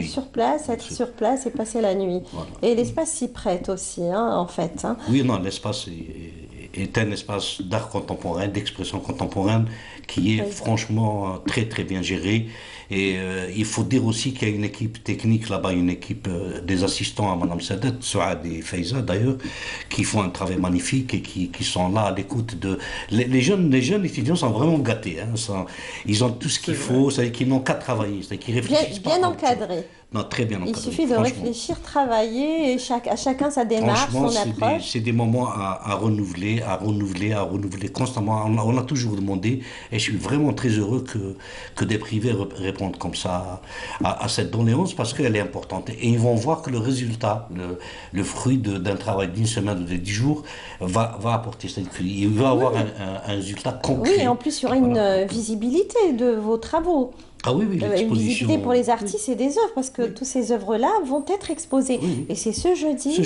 sur place, être sur place et passer la nuit. Voilà. Et l'espace s'y prête aussi, en fait. Oui, non, l'espace est un espace d'art contemporain, d'expression contemporaine, qui est franchement très très bien géré. Et il faut dire aussi qu'il y a une équipe technique là-bas, une équipe des assistants à Mme Sadat, Souad et Faiza d'ailleurs, qui font un travail magnifique et qui sont là à l'écoute de... Les jeunes étudiants sont vraiment gâtés. Ils ont tout ce qu'il faut, c'est-à-dire qu'ils n'ont qu'à travailler, c'est-à-dire qu'ils réfléchissent pas. Bien encadré. Non, très bien encadré. Il suffit de réfléchir, travailler, et à chacun sa démarche, son approche. C'est des moments à renouveler constamment. On a toujours demandé, et je suis vraiment très heureux que des privés répondent comme ça à cette doléance, parce qu'elle est importante. Et ils vont voir que le résultat, le fruit d'un travail d'une semaine ou de 10 jours, va apporter. Il va avoir un résultat concret. Oui, et en plus, il y aura une visibilité de vos travaux. Ah oui, l'exposition. Une visibilité pour les artistes et des œuvres, parce que toutes ces œuvres-là vont être exposées. Oui. Et c'est ce jeudi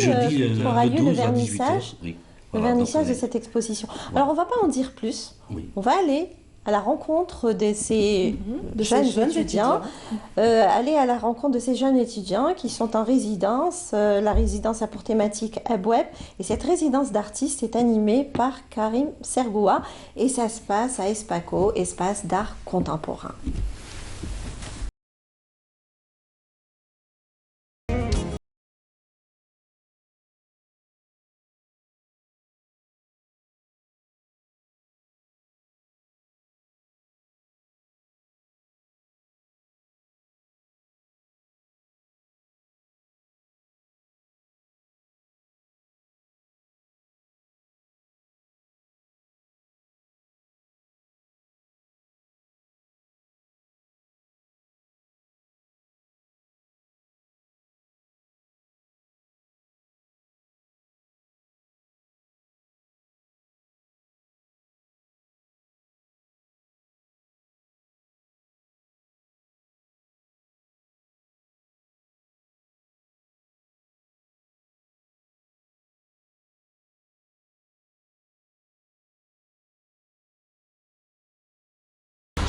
qu'aura lieu le vernissage, de cette exposition. Alors, on ne va pas en dire plus. Oui. On va aller à la rencontre de ces jeunes étudiants. Aller à la rencontre de ces jeunes étudiants qui sont en résidence. La résidence a pour thématique Abouab. Et cette résidence d'artistes est animée par Karim Sergoua. Et ça se passe à Espaco, espace d'art contemporain.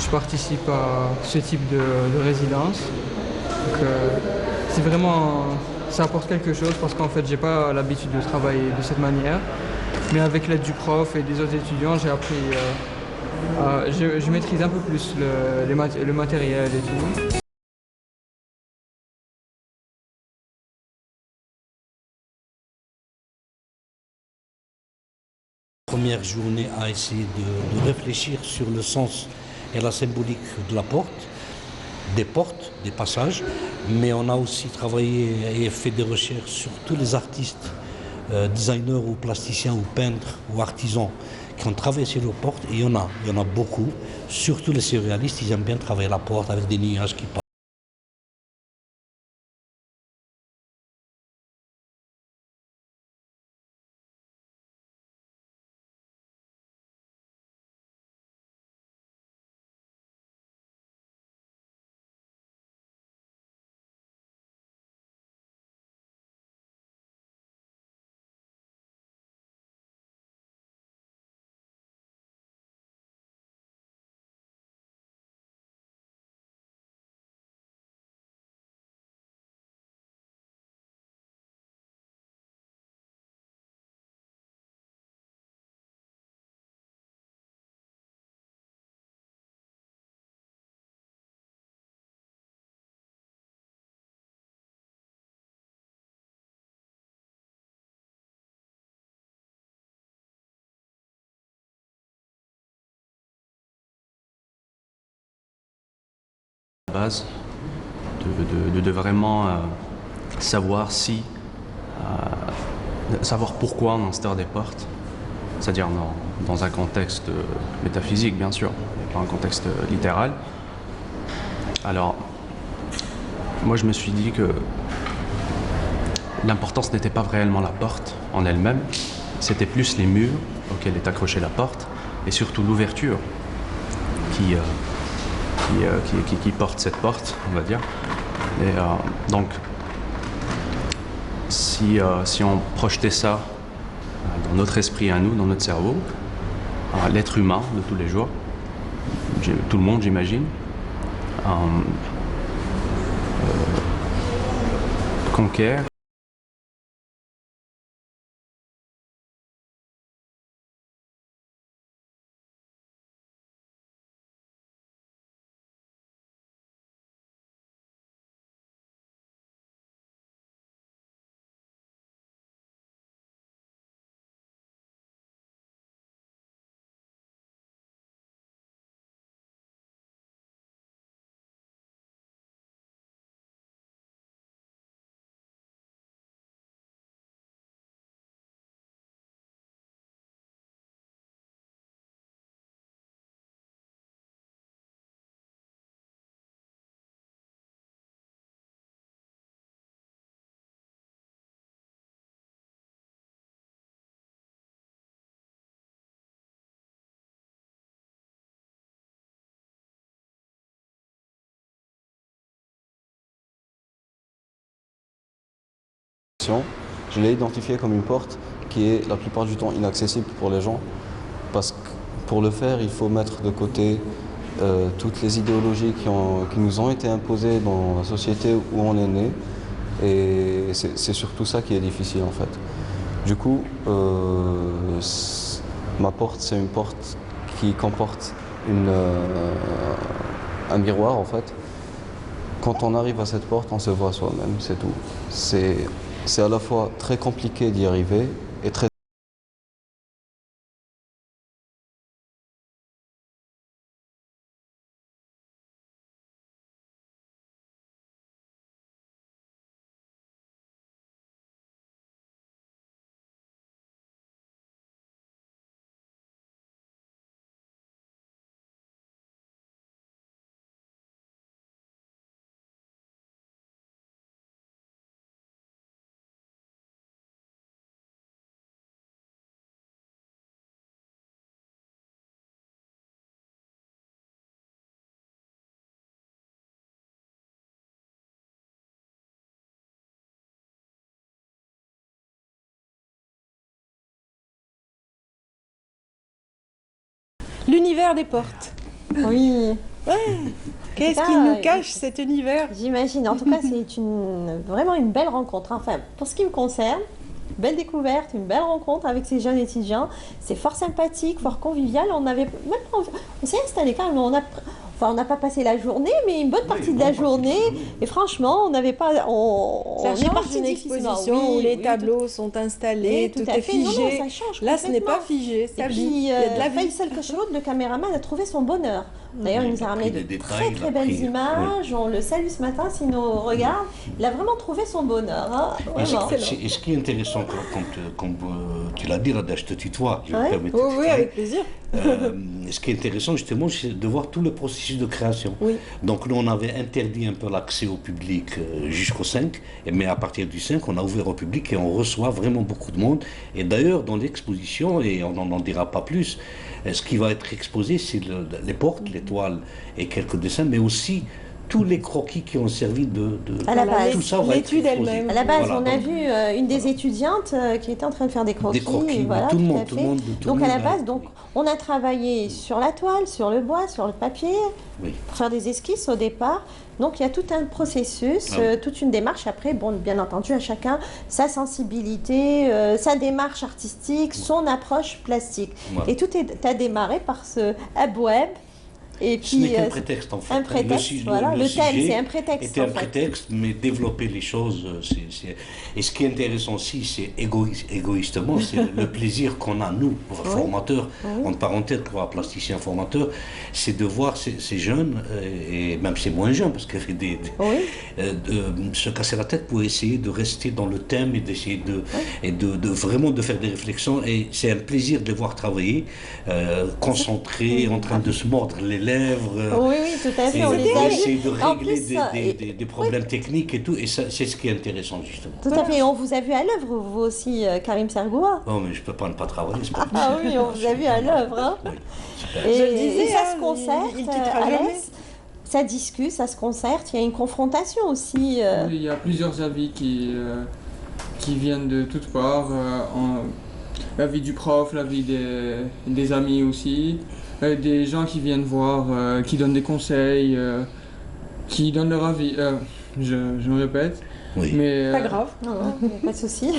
je participe à ce type de résidence. Donc, c'est vraiment, ça apporte quelque chose parce qu'en fait, j'ai pas l'habitude de travailler de cette manière. Mais avec l'aide du prof et des autres étudiants, j'ai appris, je maîtrise un peu plus le matériel et tout. Première journée à essayer de réfléchir sur le sens et la symbolique de la porte, des portes, des passages, mais on a aussi travaillé et fait des recherches sur tous les artistes, designers ou plasticiens ou peintres ou artisans qui ont travaillé sur les portes, et il y en a beaucoup, surtout les surréalistes, ils aiment bien travailler la porte avec des nuages qui passent. Base de vraiment savoir savoir pourquoi on instaure des portes, c'est-à-dire dans un contexte métaphysique bien sûr, et pas un contexte littéral. Alors moi je me suis dit que l'importance n'était pas réellement la porte en elle-même, c'était plus les murs auxquels est accrochée la porte et surtout l'ouverture qui porte cette porte, on va dire. Et donc, si on projetait ça dans notre esprit à nous, dans notre cerveau, l'être humain de tous les jours, tout le monde j'imagine, conquiert Je l'ai identifié comme une porte qui est la plupart du temps inaccessible pour les gens parce que pour le faire, il faut mettre de côté toutes les idéologies qui nous ont été imposées dans la société où on est né, et c'est surtout ça qui est difficile en fait. Du coup, ma porte, c'est une porte qui comporte un miroir en fait. Quand on arrive à cette porte, on se voit soi-même, c'est tout. C'est à la fois très compliqué d'y arriver et très... L'univers des portes. Oui, Qu'est-ce qui nous cache cet univers? J'imagine. En tout cas, c'est vraiment une belle rencontre. Enfin, pour ce qui me concerne, belle découverte, une belle rencontre avec ces jeunes étudiants. C'est fort sympathique, fort convivial. On s'est installé quand même. On n'a pas passé la journée, mais une bonne partie de la journée. Et franchement, on n'avait pas. Ça change d'une exposition où les tableaux sont installés, tout est figé. Non, ça change. Là, ce n'est pas figé. Et puis, il y a de la Faisal Kochloud, le caméraman, a trouvé son bonheur. D'ailleurs, il nous a ramené de très belles images. On le salue ce matin s'il nous regarde. Il a vraiment trouvé son bonheur. Et ce qui est intéressant, quand tu l'as dit, Rada, je te tutoie. Je me permets de oui, avec plaisir. Ce qui est intéressant, justement, c'est de voir tout le processus de création. Oui. Donc, nous, on avait interdit un peu l'accès au public jusqu'au 5, mais à partir du 5, on a ouvert au public et on reçoit vraiment beaucoup de monde. Et d'ailleurs, dans l'exposition, et on n'en dira pas plus, ce qui va être exposé, c'est les portes, les toiles et quelques dessins, mais aussi tous les croquis qui ont servi à la base, tout ça va être l'étude elle-même. À la base, on a vu une des étudiantes qui était en train de faire des croquis. Des croquis, voilà, tout le monde. Donc à la base, on a travaillé sur la toile, sur le bois, sur le papier, pour faire des esquisses au départ. Donc il y a tout un processus, toute une démarche. Après, bon, bien entendu, à chacun sa sensibilité, sa démarche artistique, son approche plastique. Voilà. Et tout a démarré par ce aboueb. Et puis, ce n'est qu'un prétexte en fait. Un prétexte, voilà. Le thème, c'est un prétexte. C'était un prétexte, mais développer les choses, Et ce qui est intéressant aussi, c'est égoïstement, c'est le plaisir qu'on a, nous, formateurs, entre parenthèses, pour plasticien formateur, c'est de voir ces jeunes, et même ces moins jeunes, parce qu'il y avait se casser la tête pour essayer de rester dans le thème et d'essayer de vraiment de faire des réflexions. Et c'est un plaisir de les voir travailler, concentrés, en train de se mordre les lèvres, oui, tout à fait. On les a essayer de régler des problèmes techniques et tout, et c'est ce qui est intéressant justement. Tout à fait, on vous a vu à l'œuvre, vous aussi, Karim Sergoua. Non, mais je ne peux pas ne pas travailler, c'est pas possible. Ah oui, on vous a vu à l'œuvre. Hein. Oui, et ça se concerte, Alès, ça discute, ça se concerte, il y a une confrontation aussi. Oui, il y a plusieurs avis qui viennent de toutes parts, l'avis du prof, l'avis des amis aussi. Des gens qui viennent voir, qui donnent des conseils, qui donnent leur avis. Je me répète. Oui. Mais, pas grave, non, pas de souci.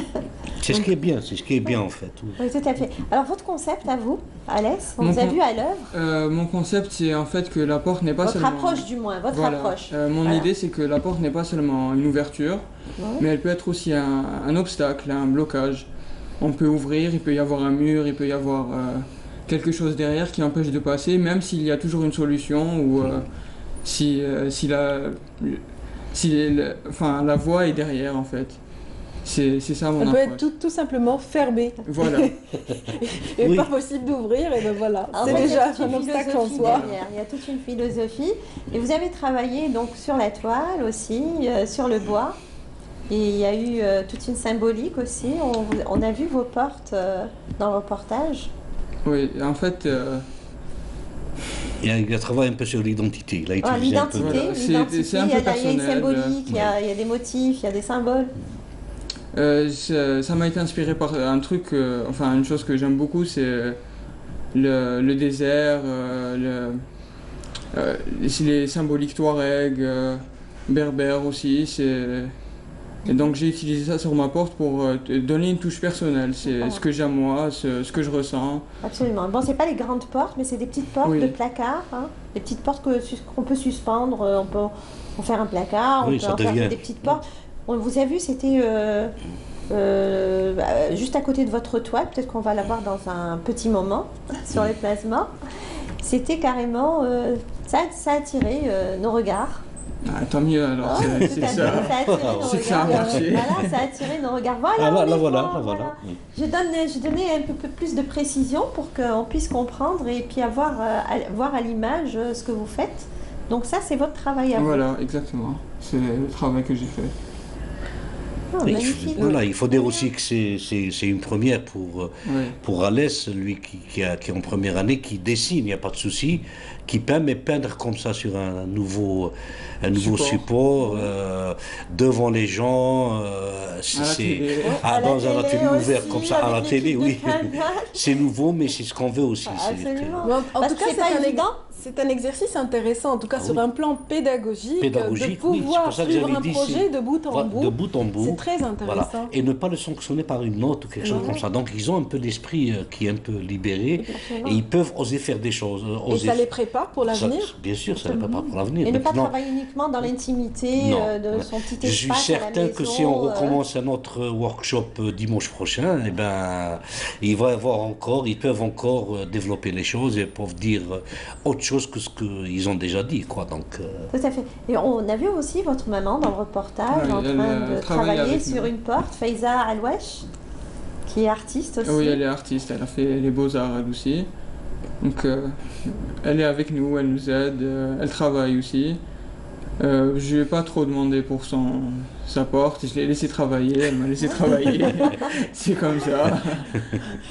C'est ce qui est bien, en fait. Oui, tout à fait. Alors votre concept à vous, Alès, on vous a vu à l'œuvre. Mon concept, c'est en fait que la porte n'est pas votre seulement... Votre approche du moins, votre approche. Mon idée, c'est que la porte n'est pas seulement une ouverture, mais elle peut être aussi un obstacle, un blocage. On peut ouvrir, il peut y avoir un mur, il peut y avoir... quelque chose derrière qui empêche de passer, même s'il y a toujours une solution ou si la voie est derrière en fait. C'est ça mon approche. Elle peut être tout simplement fermée. Voilà. Et pas possible d'ouvrir, et ben voilà. C'est déjà un obstacle en soi. Il y a toute une philosophie. Et vous avez travaillé donc sur la toile aussi, sur le bois. Et il y a eu toute une symbolique aussi. On a vu vos portes dans le reportage. Oui, en fait... Il a travaillé un peu sur l'identité. L'identité, c'est un peu personnel. Il y a une symbolique, il y a des motifs, il y a des symboles. Ça m'a été inspiré par un truc, une chose que j'aime beaucoup, c'est le désert, les symboliques touareg, berbères aussi. Et donc j'ai utilisé ça sur ma porte pour donner une touche personnelle. C'est ce que j'aime moi, ce que je ressens. Absolument. Bon, c'est pas les grandes portes, mais c'est des petites portes de placard. Hein. Des petites portes qu'on peut suspendre. On peut en faire un placard, on peut en faire des petites portes. On vous a vu, c'était juste à côté de votre toile. Peut-être qu'on va la voir dans un petit moment sur les plasmas. C'était carrément... ça a attiré nos regards. Ah, tant mieux alors, c'est ça. C'est que ça a marché. Voilà, ça a attiré nos regards. Voilà. Je donnais un peu plus de précision pour qu'on puisse comprendre et puis voir à l'image ce que vous faites. Donc ça, c'est votre travail à vous. Voilà, exactement. C'est le travail que j'ai fait. Oh, magnifique. Voilà, il faut dire aussi que c'est une première pour Alès, lui qui est en première année, qui dessine, il n'y a pas de souci, qui peint, mais peindre comme ça sur un nouveau support, devant les gens, dans un atelier ouvert comme ça, à la télé, oui. C'est nouveau, mais c'est ce qu'on veut aussi. Absolument. En tout cas, c'est un exercice intéressant, en tout cas sur un plan pédagogique, de pouvoir suivre un projet de bout en bout. De bout en bout. C'est très intéressant. Voilà. Et ne pas le sanctionner par une note ou quelque chose comme ça. Donc ils ont un peu l'esprit qui est un peu libéré et ils peuvent oser faire des choses. Et ça les prépare pour l'avenir. Bien sûr, ça les prépare pour l'avenir. Et ne pas travailler uniquement dans l'intimité de son petit espace. Je suis certain que si on recommence un autre workshop dimanche prochain, eh ben, ils peuvent encore développer les choses et peuvent dire autre chose que ce qu'ils ont déjà dit, quoi. Donc, Tout à fait. Et on a vu aussi votre maman dans le reportage en train de travailler sur une porte, Faiza Alouesh, qui est artiste aussi. Oui, elle est artiste, elle a fait les beaux-arts elle aussi. Donc elle est avec nous, elle nous aide, elle travaille aussi. Je ne lui ai pas trop demandé pour sa porte, je l'ai laissé travailler, elle m'a laissé travailler. C'est comme ça.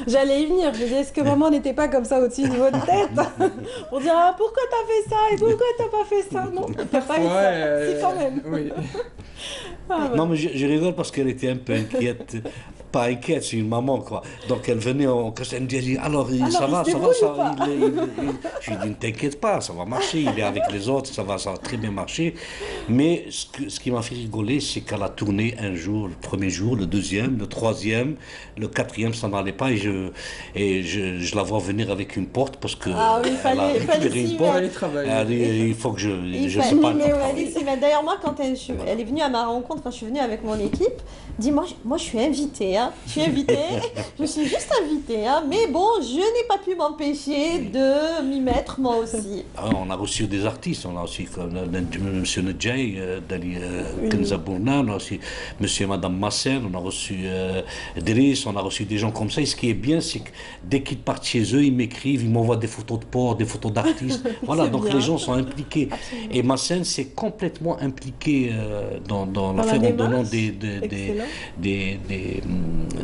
J'allais y venir, je me disais, est-ce que maman n'était pas comme ça au-dessus de votre tête pour dire pourquoi t'as fait ça et pourquoi t'as pas fait ça? Non, t'as pas fait ça. Si, quand même. Oui. Non, mais je rigole parce qu'elle était un peu inquiète. Pas inquiète, c'est une maman, quoi. Donc elle venait en classe, elle me disait, alors ça va. Je lui dis, ne t'inquiète pas, ça va marcher, il est avec les autres, ça va très bien marcher. Mais ce qui m'a fait rigoler, c'est qu'elle a tourné un jour, le premier jour, le deuxième, le troisième, le quatrième, ça n'allait pas, et je la vois venir avec une porte parce que il fallait une porte. Il faut que je sais pas. D'ailleurs, moi, quand elle est venue à ma rencontre, quand je suis venue avec mon équipe, dis moi je suis invitée. Je suis invitée, je suis juste invitée, mais bon, je n'ai pas pu m'empêcher de m'y mettre moi aussi. On a reçu des artistes, on a aussi M. Nedjay, Dali Kenzabourna, on a aussi M. et Mme Massen, on a reçu Driss, on a reçu des gens comme ça. Et ce qui est bien, c'est que dès qu'ils partent chez eux, ils m'écrivent, ils m'envoient des photos de porc, des photos d'artistes. Voilà, donc bien. Les gens sont impliqués. Absolument. Et Massen s'est complètement impliqué dans l'affaire en donnant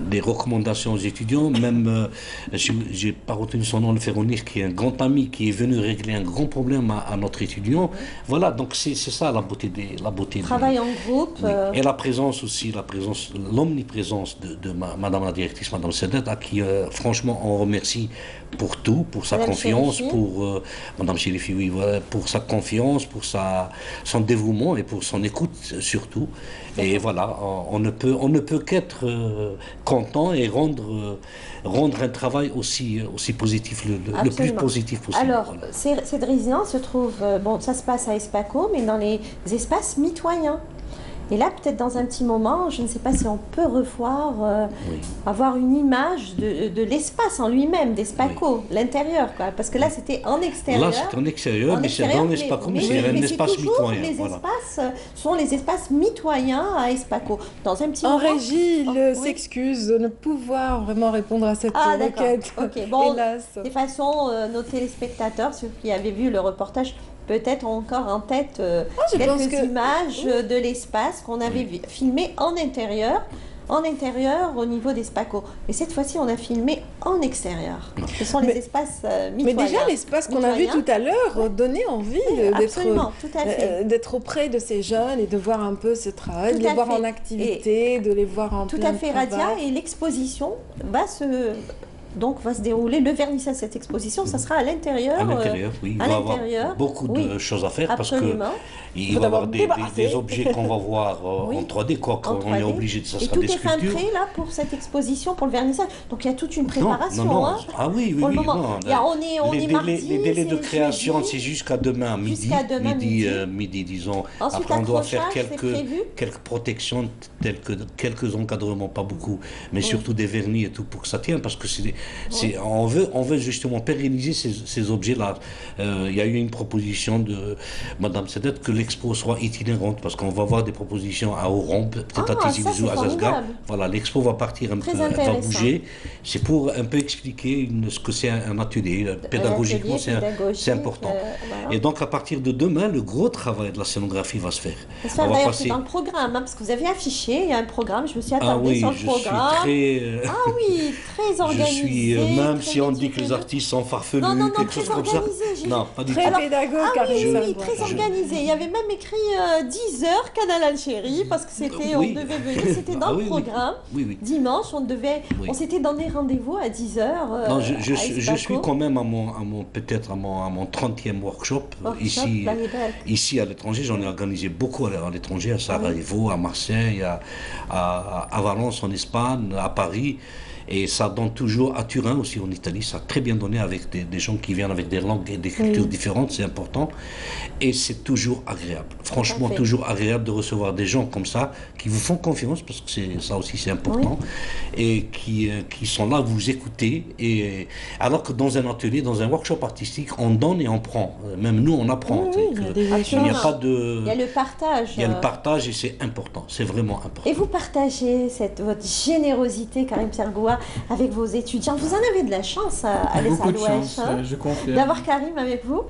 des recommandations aux étudiants. Même, j'ai pas retenu son nom, le Féroniste, qui est un grand ami, qui est venu régler un grand problème à notre étudiant. Voilà, donc c'est ça la beauté travail en groupe. Oui. Et la présence aussi, l'omniprésence de Madame la directrice, Madame Sedet, à qui franchement on remercie pour tout, pour sa confiance, pour Madame Chérifi, oui, pour sa confiance, pour son dévouement et pour son écoute surtout. Et voilà, on ne peut qu'être content et rendre un travail aussi positif, le plus positif possible. Alors, voilà. Cette résidence se trouve, ça se passe à Espaco, mais dans les espaces mitoyens. Et là, peut-être dans un petit moment, je ne sais pas si on peut revoir, avoir une image de l'espace en lui-même, d'Espaco, l'intérieur, quoi. Parce que là, c'était en extérieur. Là, c'est en extérieur, mais c'est dans l'Espaco, mais c'est un espace mitoyen. Les espaces sont les espaces mitoyens à Espaco. Dans un petit moment. En régie, il s'excuse de ne pouvoir vraiment répondre à cette requête. Ok, bon, hélas. De toute façon, nos téléspectateurs, ceux qui avaient vu le reportage, peut-être encore en tête quelques images de l'espace qu'on avait filmé en intérieur au niveau d'Espaco. Mais cette fois-ci, on a filmé en extérieur. Ce sont les espaces mitoyens. Mais déjà, l'espace qu'on a vu tout à l'heure donnait envie d'être auprès de ces jeunes et de voir un peu ce travail, de les voir en activité, de les voir en plein travail. Tout à fait, Radia. Et l'exposition va se dérouler, le vernissage de cette exposition, ça sera à l'intérieur. À l'intérieur, oui. Il va y avoir beaucoup de choses à faire. Absolument. Parce qu'il va y avoir des objets qu'on va voir en 3D, quoi, qu'on est obligé de... Ça sera des sculptures. Et tout est fin prêt, là, pour cette exposition, pour le vernissage. Donc, il y a toute une préparation. Non. Ah oui. Pour le moment. On est mardi, les délais de création, c'est jusqu'à demain, midi, disons. Ensuite, après, on doit faire quelques protections, telles que quelques encadrements, pas beaucoup, mais surtout des vernis et tout, pour que ça tienne, parce que on veut justement pérenniser ces objets-là. Il y a eu une proposition de Madame Sedet que l'expo soit itinérante, parce qu'on va voir des propositions à Oran, peut-être à Tizi Ouzou, à Zasga. Voilà, l'expo va partir un peu, elle va bouger. C'est pour un peu expliquer ce que c'est un atelier. Pédagogiquement, c'est important. Voilà. Et donc, à partir de demain, le gros travail de la scénographie va se faire. D'ailleurs, c'est dans le programme, parce que vous avez affiché, il y a un programme, je me suis attardée sur le programme. Très organisé. puis même si on dit que les artistes sont farfelus, quelque chose comme ça. Non, pas du tout. Très pédagogue, oui, très organisé. Il y avait même écrit 10h Canal Algérie parce que c'était, on devait venir, c'était dans le programme. Oui. Dimanche, on s'était donné rendez-vous à 10h. Non, je suis quand même à mon 30e workshop ici à l'étranger. J'en ai organisé beaucoup à l'étranger, à Sarajevo, à Marseille, à Valence en Espagne, à Paris. Et ça donne toujours, à Turin aussi en Italie, ça a très bien donné avec des gens qui viennent avec des langues et des cultures différentes, c'est important. Et c'est toujours agréable, franchement toujours agréable de recevoir des gens comme ça, qui vous font confiance, parce que ça aussi c'est important, et qui sont là, vous écoutez. Et, alors que dans un atelier, dans un workshop artistique, on donne et on prend. Même nous, on apprend. Il n'y a pas de... Il y a le partage. Il y a le partage et c'est important, c'est vraiment important. Et vous partagez votre générosité, Karim Sergoua, avec vos étudiants. Vous en avez de la chance à Beaucoup de l'Essalouèche, chance, je confirme. d'avoir Karim avec vous.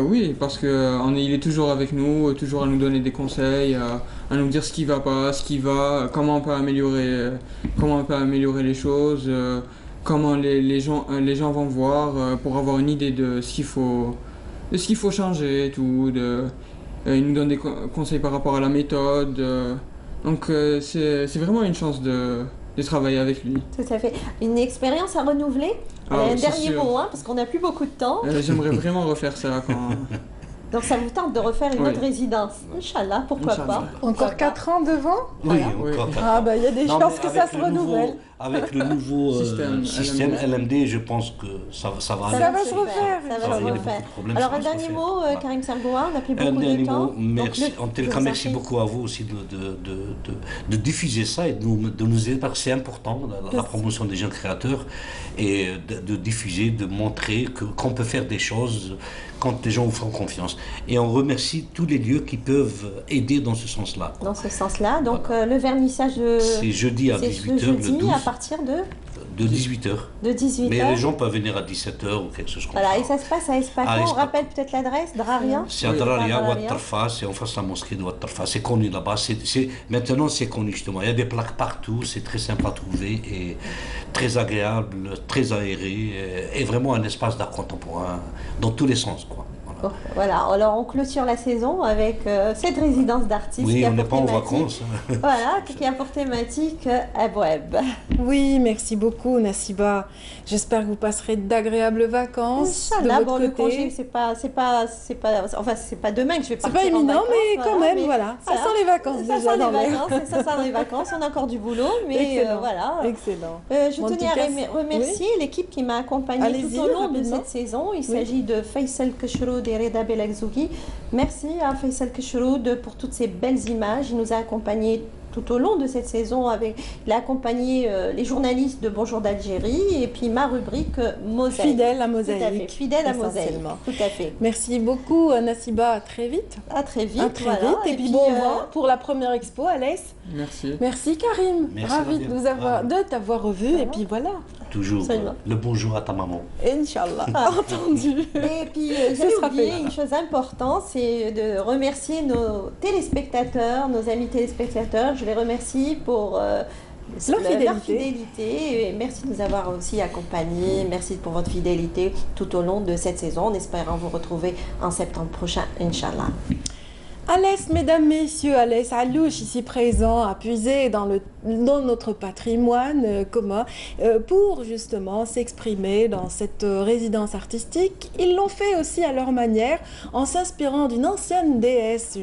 Oui, parce qu'il est toujours avec nous, toujours à nous donner des conseils, à nous dire ce qui va pas, ce qui va, comment on peut améliorer les choses, comment les gens vont voir pour avoir une idée de ce qu'il faut changer, tout. Il nous donne des conseils par rapport à la méthode. Donc c'est vraiment une chance de travailler avec lui. Tout à fait. Une expérience à renouveler. Un dernier mot, parce qu'on n'a plus beaucoup de temps. J'aimerais vraiment refaire ça. Donc ça vous tente de refaire une autre résidence. Inch'Allah, pourquoi pas. Encore 4 ans devant? Oui, encore 4 ans. Ah il y a des chances que ça se renouvelle. Avec le nouveau système LMD, je pense que ça va se refaire. Ça va se refaire. Alors un dernier mot, Karim Sergoua, on n'a plus beaucoup de temps. En tout cas, merci beaucoup à vous aussi de diffuser ça et de nous aider, parce que c'est important, la promotion des jeunes créateurs, et de diffuser, de montrer qu'on peut faire des choses quand les gens vous font confiance. Et on remercie tous les lieux qui peuvent aider dans ce sens-là. Dans ce sens-là. Donc le vernissage, c'est jeudi à 18h, le 12. À partir de 18h. De 18h. Mais les gens peuvent venir à 17h ou quelque chose comme ça. Voilà, et ça se passe à Espaco. On rappelle peut-être l'adresse, Draria. C'est à Draria, Ouad Tarfa, c'est en face de la mosquée de Ouad Tarfa. C'est connu là-bas. Maintenant, c'est connu justement. Il y a des plaques partout, c'est très simple à trouver et très agréable, très aéré, et vraiment un espace d'art contemporain dans tous les sens, quoi. Voilà, alors on clôture la saison avec cette résidence d'artistes. Oui, on n'est pas en vacances. Voilà, qui a pour thématique Aboueb. Oui, merci beaucoup Nassiba. J'espère que vous passerez d'agréables vacances. Inch'Allah, de votre côté. le congé, c'est pas demain que je vais partir. C'est pas éminent, mais quand même, mais voilà. Ça sent les vacances ça déjà. Ça sent les vacances, on a encore du boulot, mais voilà. Excellent. Je tenais à remercier l'équipe qui m'a accompagnée tout au long de cette saison. Il s'agit de Faisal Keshroud et Reda Belagzougi. Merci à Faisal Keshroud pour toutes ces belles images. Il nous a accompagnés tout au long de cette saison. Il a accompagné les journalistes de Bonjour d'Algérie et puis ma rubrique Mosaïque. Fidèle à Mosaïque. Tout à fait, fidèle à Mosaïque. Tout à fait. Merci beaucoup Nassiba, à très vite. À très vite. À très vite. Et puis bon vent pour la première expo, Alès. Merci. Merci Karim. Merci, ravi de t'avoir revu. Et puis voilà. Toujours le bonjour à ta maman. Inch'Allah. Entendu. Et puis j'avais oublié une chose importante, c'est de remercier nos téléspectateurs, nos amis téléspectateurs. Je les remercie pour leur fidélité. Et merci de nous avoir aussi accompagnés. Merci pour votre fidélité tout au long de cette saison, en espérant vous retrouver en septembre prochain, Inch'Allah. Alès, mesdames, messieurs, Alès Alouche, ici présent, a puisé dans notre patrimoine commun pour justement s'exprimer dans cette résidence artistique. Ils l'ont fait aussi à leur manière en s'inspirant d'une ancienne déesse,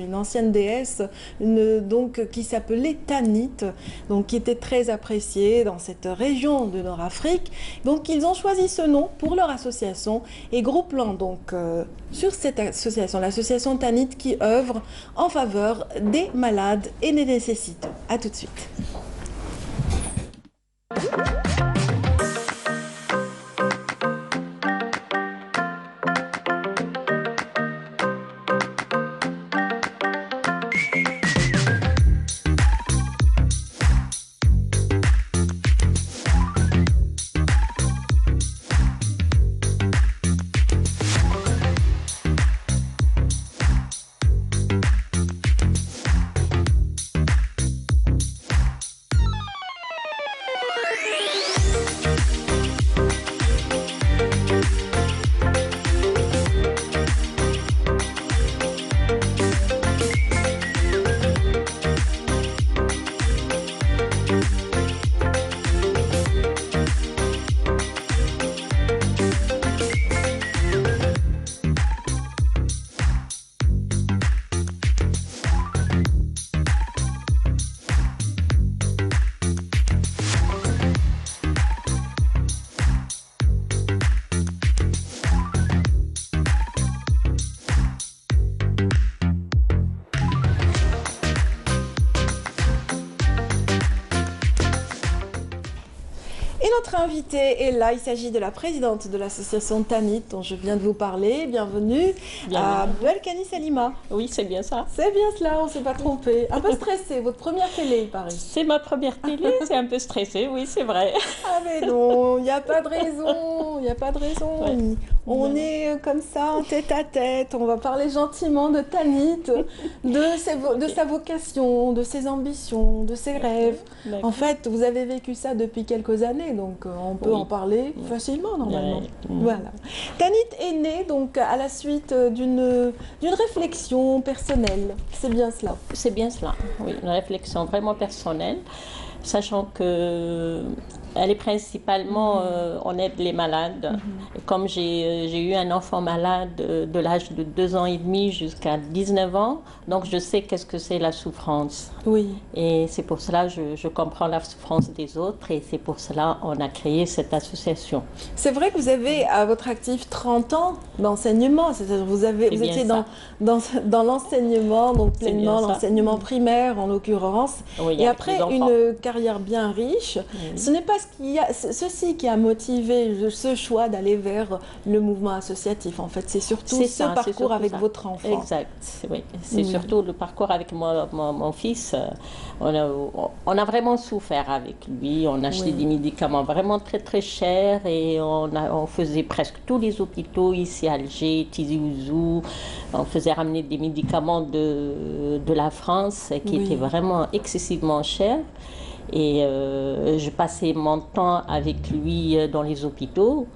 donc, qui s'appelait Tanit, donc qui était très appréciée dans cette région de Nord-Afrique. Donc ils ont choisi ce nom pour leur association et groupe-plan donc sur cette association, l'association Tanit qui œuvre en faveur des malades et des nécessiteux. A tout de suite. notre invitée est là. Il s'agit de la présidente de l'association Tanit, dont je viens de vous parler. Bienvenue à Belkani Salima. Oui, c'est bien ça. C'est bien cela, on ne s'est pas trompé. Un peu stressé, votre première télé, il paraît. C'est ma première télé, c'est un peu stressé, oui, c'est vrai. Ah mais non, il n'y a pas de raison, il n'y a pas de raison. Ouais. On est comme ça, en tête à tête, on va parler gentiment de Tanit, de sa vocation, de ses ambitions, de ses rêves. En fait, vous avez vécu ça depuis quelques années, donc on peut en parler facilement normalement. Voilà. Tanit est née donc à la suite d'une réflexion personnelle, c'est bien cela? C'est bien cela, oui, une réflexion vraiment personnelle, sachant que elle est principalement, on aide les malades. Et comme j'ai eu un enfant malade de l'âge de 2 ans et demi jusqu'à 19 ans, donc je sais qu'est-ce que c'est la souffrance. Oui. Et c'est pour cela que je comprends la souffrance des autres et c'est pour cela qu'on a créé cette association. C'est vrai que vous avez à votre actif 30 ans d'enseignement, c'est-à-dire vous étiez dans l'enseignement, donc pleinement l'enseignement primaire en l'occurrence, oui, et après une carrière bien riche. Ce n'est pas ceci qui a motivé ce choix d'aller vers le mouvement associatif. En fait, c'est surtout ce parcours avec votre enfant. Exact, oui. C'est surtout le parcours avec mon fils. On a vraiment souffert avec lui. On achetait des médicaments vraiment très très chers et on faisait presque tous les hôpitaux ici à Alger, Tizi Ouzou. On faisait ramener des médicaments de la France qui étaient vraiment excessivement chers. Et je passais mon temps avec lui dans les hôpitaux,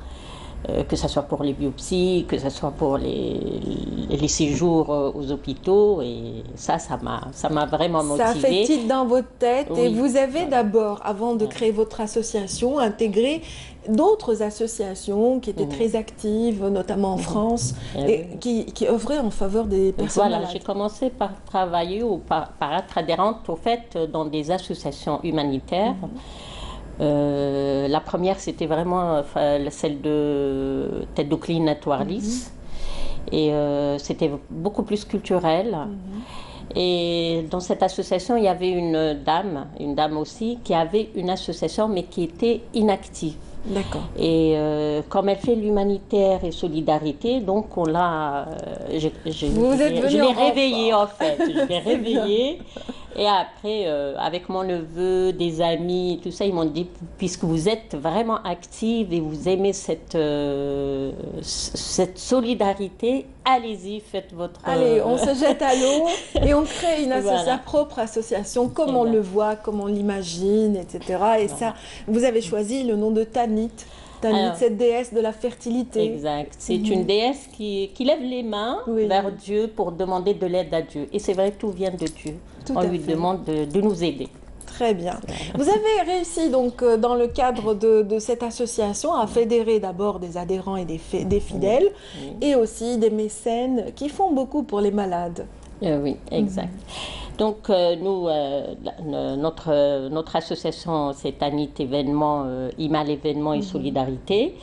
que ce soit pour les biopsies, que ce soit pour les séjours aux hôpitaux. Et ça m'a vraiment motivée. Ça fait tilt dans votre tête. Et vous avez d'abord, avant de créer votre association, intégré d'autres associations qui étaient très actives, notamment en France, et qui œuvraient en faveur des personnes malades. J'ai commencé par travailler ou par être adhérente au fait dans des associations humanitaires. La première, c'était vraiment celle de Tête d'Ocline Natouarlis. Et c'était beaucoup plus culturel. Et dans cette association, il y avait une dame aussi, qui avait une association, mais qui était inactive. D'accord. Et comme elle fait l'humanitaire et solidarité, donc on l'a... je l'ai réveillée en fait. Je l'ai réveillée. Et après, avec mon neveu, des amis, tout ça, ils m'ont dit, puisque vous êtes vraiment active et vous aimez cette solidarité, allez-y, faites votre... Allez, on se jette à l'eau et on crée sa propre association, comme on le voit, comme on l'imagine, etc. Et ça, vous avez choisi le nom de Tanit. Tanit, cette déesse de la fertilité. Exact. C'est une déesse qui lève les mains vers Dieu pour demander de l'aide à Dieu. Et c'est vrai, tout vient de Dieu. On lui demande de nous aider. Très bien. Vous avez réussi donc dans le cadre de cette association à fédérer d'abord des adhérents et des fidèles et aussi des mécènes qui font beaucoup pour les malades. Oui, exact. Donc nous, notre association, c'est Tanit Événements, Imal Événements et Solidarité.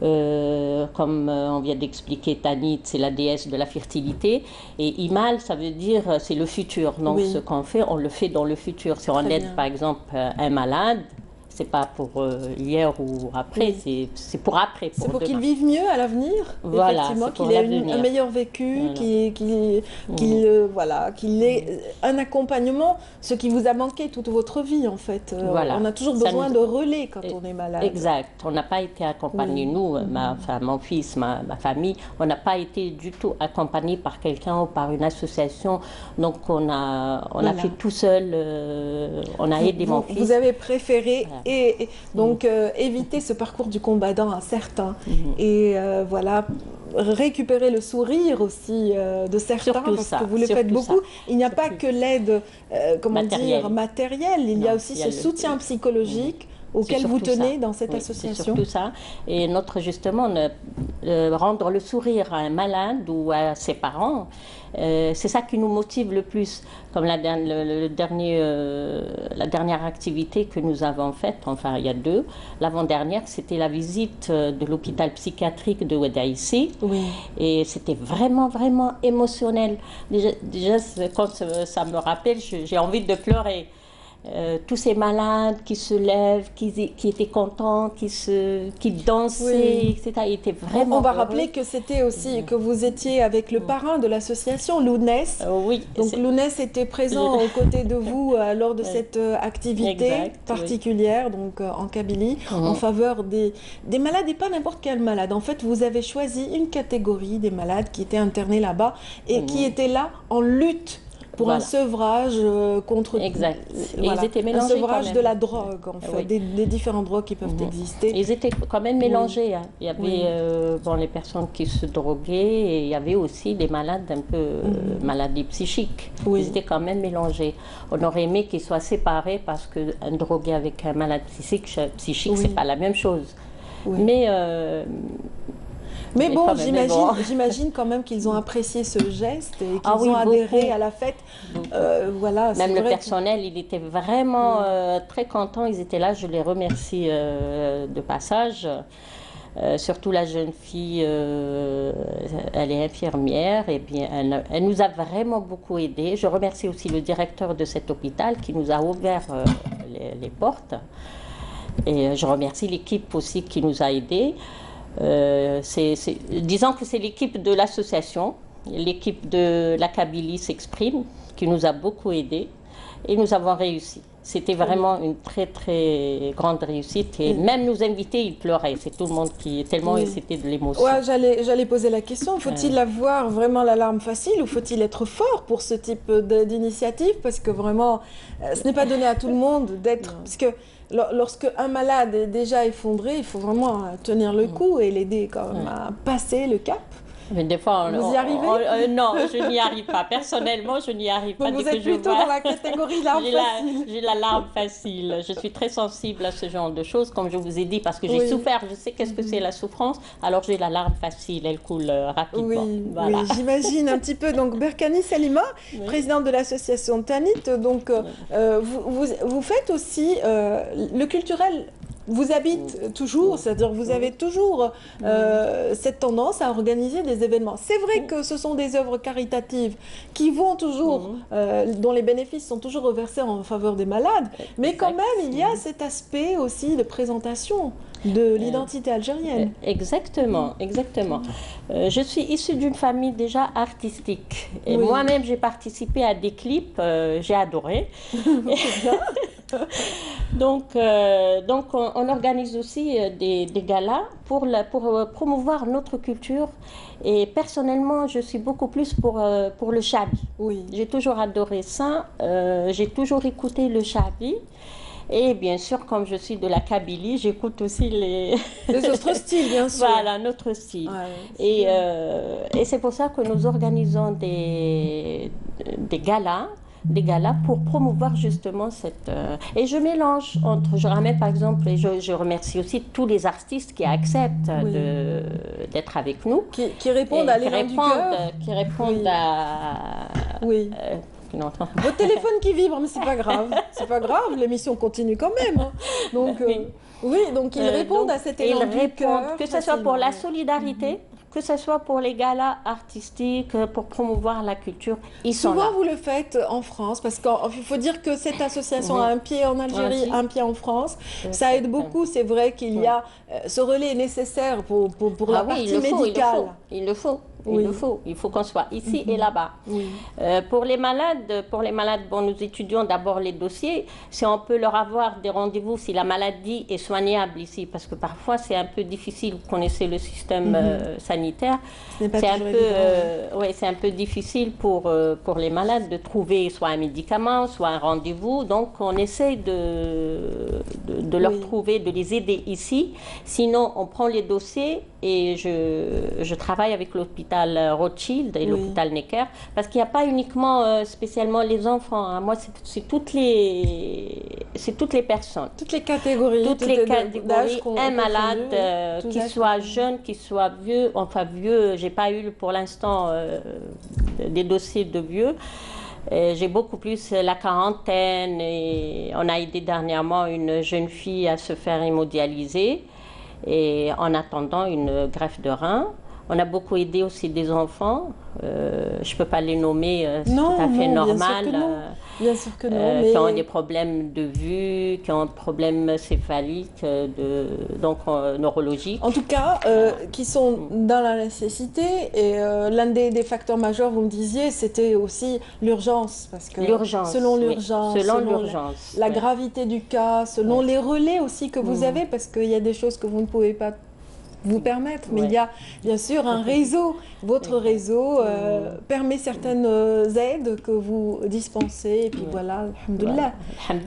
Comme on vient d'expliquer, Tanit, c'est la déesse de la fertilité. Et Imal, ça veut dire, c'est le futur. Donc ce qu'on fait, on le fait dans le futur. Si on aide par exemple un malade, c'est pas pour hier ou après, c'est pour après. C'est pour qu'il vive mieux à l'avenir, effectivement, qu'il ait un meilleur vécu, qu'il ait un accompagnement, ce qui vous a manqué toute votre vie en fait. On a toujours besoin de relais quand on est malade. Exact, on n'a pas été accompagnés, nous, mon fils, ma famille, on n'a pas été du tout accompagnés par quelqu'un ou par une association, donc on a fait tout seul, on a aidé mon fils. Vous avez préféré et donc éviter ce parcours du combattant incertain et récupérer le sourire aussi de certains parce que vous le faites beaucoup. Il n'y a pas que l'aide matérielle, il y a aussi ce soutien psychologique auquel vous tenez dans cette association. C'est surtout ça. Et justement, rendre le sourire à un malade ou à ses parents, c'est ça qui nous motive le plus. Comme la dernière activité que nous avons faite, enfin il y a 2, l'avant-dernière, c'était la visite de l'hôpital psychiatrique de Ouadaïssi. Et c'était vraiment, vraiment émotionnel. Déjà quand ça me rappelle, j'ai envie de pleurer. tous ces malades qui se lèvent, qui étaient contents, qui dansaient, etc. Ils étaient vraiment On va heureux. rappeler que c'était aussi que vous étiez avec le parrain de l'association, Lounès. Oui. Donc Lounès était présent aux côtés de vous lors de cette activité particulière, donc en Kabylie, en faveur des malades, et pas n'importe quel malade. En fait, vous avez choisi une catégorie des malades qui étaient internés là-bas et qui étaient là en lutte pour un sevrage contre ils étaient mélangés, un sevrage quand même. de la drogue, en fait, des différentes drogues qui peuvent exister. Ils étaient quand même mélangés. Hein. Il y avait bon, les personnes qui se droguaient et il y avait aussi des malades un peu maladies psychiques. Ils étaient quand même mélangés. On aurait aimé qu'ils soient séparés parce qu'un drogué avec un malade psychique, c'est pas la même chose. Mais bon, j'imagine quand même qu'ils ont apprécié ce geste et qu'ils ont adhéré à la fête. Voilà, même le personnel, il était vraiment très content. Ils étaient là, je les remercie de passage. Surtout la jeune fille, elle est infirmière, et bien elle nous a vraiment beaucoup aidés. Je remercie aussi le directeur de cet hôpital qui nous a ouvert les portes. Et je remercie l'équipe aussi qui nous a aidés. Disons que c'est l'équipe de l'association, l'équipe de la Kabylie s'exprime, qui nous a beaucoup aidés et nous avons réussi. C'était vraiment une très très grande réussite et même nos invités, ils pleuraient. C'est tout le monde qui, tellement c'était de l'émotion. Ouais, j'allais poser la question, faut-il avoir vraiment la larme facile ou faut-il être fort pour ce type d'initiative? Parce que vraiment, ce n'est pas donné à tout le monde d'être... Parce que lorsque un malade est déjà effondré, il faut vraiment tenir le coup et l'aider quand même à passer le cap. Mais des fois, vous y arrivez? Non, je n'y arrive pas. Personnellement, je n'y arrive pas. Donc vous êtes plutôt dans la catégorie larme facile. J'ai la larme facile. Je suis très sensible à ce genre de choses, comme je vous ai dit, parce que j'ai souffert. Je sais qu'est-ce que c'est la souffrance. Alors j'ai la larme facile, elle coule rapidement. Voilà. Oui, j'imagine un petit peu. Donc Berkani Salima, présidente de l'association Tanit, donc vous faites aussi le culturel. Vous habite toujours, c'est-à-dire vous avez toujours cette tendance à organiser des événements. C'est vrai que ce sont des œuvres caritatives qui vont toujours, dont les bénéfices sont toujours reversés en faveur des malades, mais quand même il y a cet aspect aussi de présentation de l'identité algérienne. Exactement, exactement. Je suis issue d'une famille déjà artistique. Et moi-même, j'ai participé à des clips, j'ai adoré. donc, on organise aussi des galas pour promouvoir notre culture. Et personnellement, je suis beaucoup plus pour le chabi. J'ai toujours adoré ça. J'ai toujours écouté le chabi. Et bien sûr, comme je suis de la Kabylie, j'écoute aussi les autres styles, bien sûr. Voilà, notre style. Et c'est pour ça que nous organisons des galas pour promouvoir justement cette... Et je mélange entre... Je ramène par exemple, et je remercie aussi tous les artistes qui acceptent d'être avec nous. Qui répondent à l'élan du cœur. Qui répondent à... Votre téléphone qui vibre, mais c'est pas grave. C'est pas grave, l'émission continue quand même. Hein. Donc, donc ils répondent à cet élan du cœur. Que ce soit pour la solidarité, que ce soit pour les galas artistiques, pour promouvoir la culture, ils sont là. Souvent, vous le faites en France, parce qu'il faut dire que cette association a un pied en Algérie, un pied en France. Ça aide beaucoup, c'est vrai qu'il y a... ce relais est nécessaire pour la partie médicale. Il le faut. Il faut qu'on soit ici et là-bas. Pour les malades, bon, nous étudions d'abord les dossiers. Si on peut leur avoir des rendez-vous, si la maladie est soignable ici, parce que parfois c'est un peu difficile, vous connaissez le système sanitaire, c'est un peu difficile pour les malades de trouver soit un médicament, soit un rendez-vous. Donc on essaie de leur trouver, de les aider ici. Sinon, on prend les dossiers et je travaille avec l'hôpital Rothschild et l'hôpital Necker, parce qu'il n'y a pas uniquement spécialement les enfants. Hein. Moi, c'est toutes les personnes. Toutes les catégories. Toutes les catégories. Un malade, qui soit jeune, qui soit vieux. Enfin, vieux, j'ai pas eu pour l'instant des dossiers de vieux. J'ai beaucoup plus la quarantaine et on a aidé dernièrement une jeune fille à se faire hémodialyser et en attendant une greffe de rein. On a beaucoup aidé aussi des enfants. Je ne peux pas les nommer, c'est tout à fait normal. Bien sûr que non. Mais... qui ont des problèmes de vue, qui ont des problèmes céphaliques, neurologiques. En tout cas, qui sont dans la nécessité. Et l'un des facteurs majeurs, vous me disiez, c'était aussi l'urgence. Parce que selon l'urgence, la gravité du cas, selon les relais aussi que vous avez, parce qu'il y a des choses que vous ne pouvez pas vous permettre, mais il y a bien sûr un réseau. Votre réseau permet certaines aides que vous dispensez, et puis voilà, alhamdoulilah.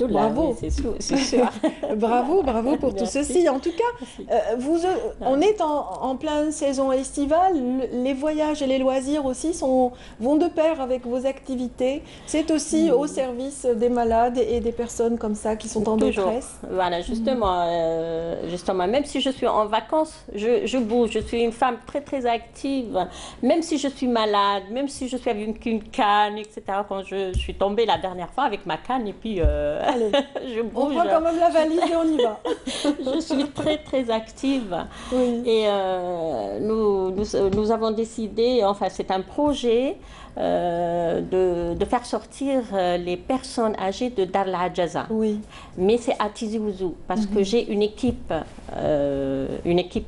Bravo. C'est sûr. bravo pour tout ceci. En tout cas, on est en pleine saison estivale, les voyages et les loisirs aussi vont de pair avec vos activités. C'est aussi au service des malades et des personnes comme ça qui sont en détresse. Voilà, justement, même si je suis en vacances, je bouge, je suis une femme très très active, même si je suis malade, même si je suis avec une canne, etc. Quand je suis tombée la dernière fois avec ma canne et puis allez, je bouge. On prend quand même la valise et on y va. Je suis très très active. Oui. Et nous avons décidé, enfin c'est un projet de faire sortir les personnes âgées de Dar el-Ajaza. Oui. Mais c'est à Tizi Ouzou, parce que j'ai une équipe à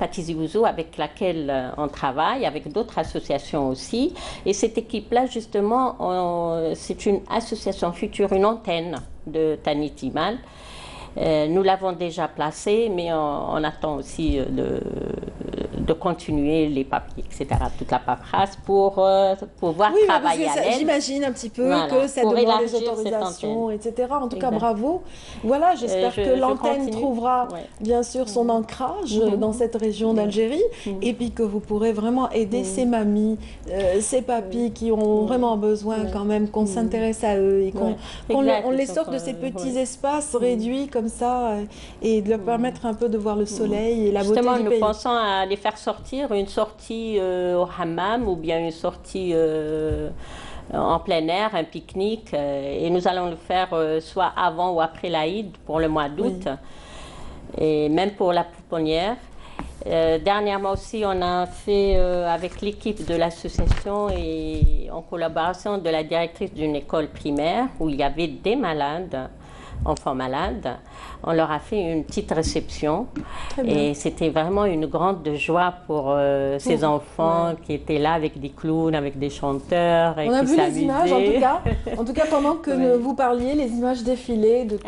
Tizi Ouzou avec laquelle on travaille, avec d'autres associations aussi. Et cette équipe-là, justement, c'est une association future, une antenne de Tanit Imal. Nous l'avons déjà placée, mais on attend aussi de continuer les papiers, etc., toute la paperasse pour pouvoir travailler à l'aide. J'imagine un petit peu que ça demande des autorisations, etc. En tout cas, bravo. Voilà, j'espère que l'antenne trouvera bien sûr son ancrage dans cette région d'Algérie, et puis que vous pourrez vraiment aider ces mamies, ces papis qui ont vraiment besoin quand même qu'on s'intéresse à eux et qu'on les sorte de ces petits espaces réduits comme ça et de leur permettre un peu de voir le soleil et la beauté du pays. Justement, nous pensons à les faire sortir, une sortie au hammam ou bien une sortie en plein air, un pique-nique, et nous allons le faire soit avant ou après l'Aïd pour le mois d'août, et même pour la pouponnière. Dernièrement aussi, on a fait avec l'équipe de l'association et en collaboration de la directrice d'une école primaire où il y avait des malades, enfants malades. On leur a fait une petite réception et c'était vraiment une grande joie pour ces enfants qui étaient là avec des clowns, avec des chanteurs. On a vu les images en tout cas pendant que vous parliez, les images défilaient de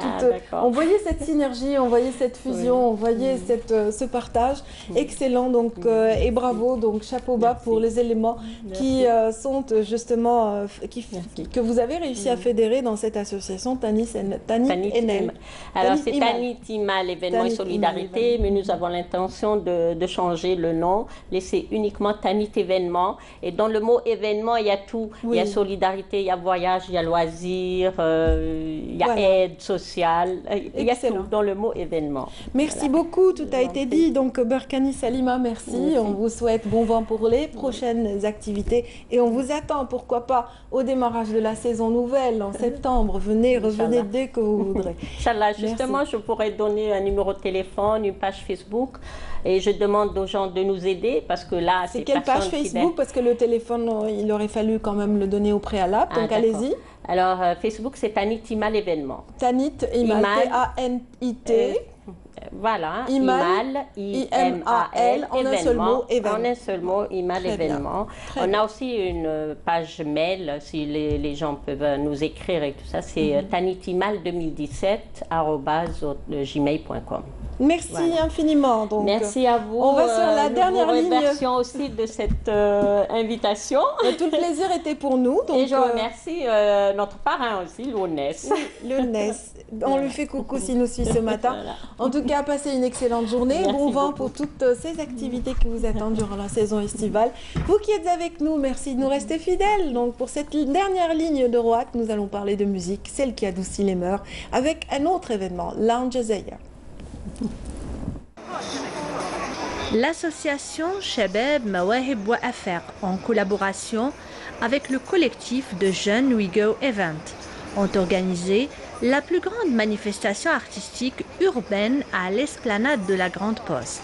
on voyait cette synergie, on voyait cette fusion, on voyait ce partage excellent donc et bravo, donc chapeau bas pour les éléments qui sont justement que vous avez réussi à fédérer dans cette association Tanit Enel. Alors c'est Tanit Imal, événement et solidarité, mais nous avons l'intention de changer le nom, laisser uniquement Tanit événement. Et dans le mot événement, il y a tout. Il y a solidarité, il y a voyage, il y a loisir, il y a aide sociale, il y a tout dans le mot événement. Merci beaucoup, tout a été dit. Donc Berkani Salima, merci. On vous souhaite bon vent pour les prochaines activités et on vous attend, pourquoi pas, au démarrage de la saison nouvelle en septembre. Revenez dès que vous voudrez. Inch'Allah, justement, je pourrais donner un numéro de téléphone, une page Facebook et je demande aux gens de nous aider parce que là, c'est quelle page Facebook? Parce que le téléphone, il aurait fallu quand même le donner au préalable, donc allez-y. Alors, Facebook, c'est Tanit Imal événement. Tanit Imal, T-A-N-I-T. Voilà, Imal, I-M-A-L, en un seul mot, événement. En un seul mot, Imal événement. On a aussi une page mail, si les gens peuvent nous écrire et tout ça, c'est tanitimal2017@gmail.com. Merci infiniment. Donc, merci à vous. On va sur la dernière ligne. Remercions aussi de cette invitation. Tout le plaisir était pour nous. Donc, et je remercie notre parrain aussi, Lounès. Lounès. On lui fait coucou s'il nous suit ce matin. Voilà. En tout cas, passez une excellente journée. Merci bon vent pour toutes ces activités qui vous attendent durant la saison estivale. Vous qui êtes avec nous, merci de nous rester fidèles. Donc, pour cette dernière ligne de droite, nous allons parler de musique, celle qui adoucit les mœurs, avec un autre événement, Lounge Zaya. L'association Shabab Mawahib wa Affaires, en collaboration avec le collectif de jeunes We Go Event, ont organisé la plus grande manifestation artistique urbaine à l'esplanade de la Grande Poste.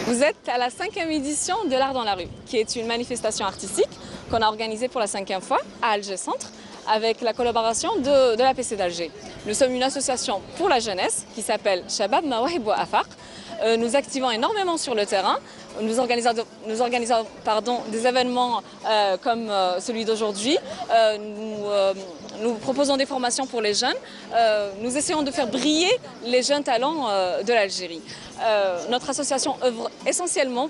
Vous êtes à la 5e édition de l'Art dans la rue, qui est une manifestation artistique qu'on a organisé pour la 5e fois à Alger Centre avec la collaboration de l'APC d'Alger. Nous sommes une association pour la jeunesse qui s'appelle Shabab Mawahib wa Afaq. Nous activons énormément sur le terrain. Nous organisons des événements comme celui d'aujourd'hui. Nous proposons des formations pour les jeunes. Nous essayons de faire briller les jeunes talents de l'Algérie. Notre association œuvre essentiellement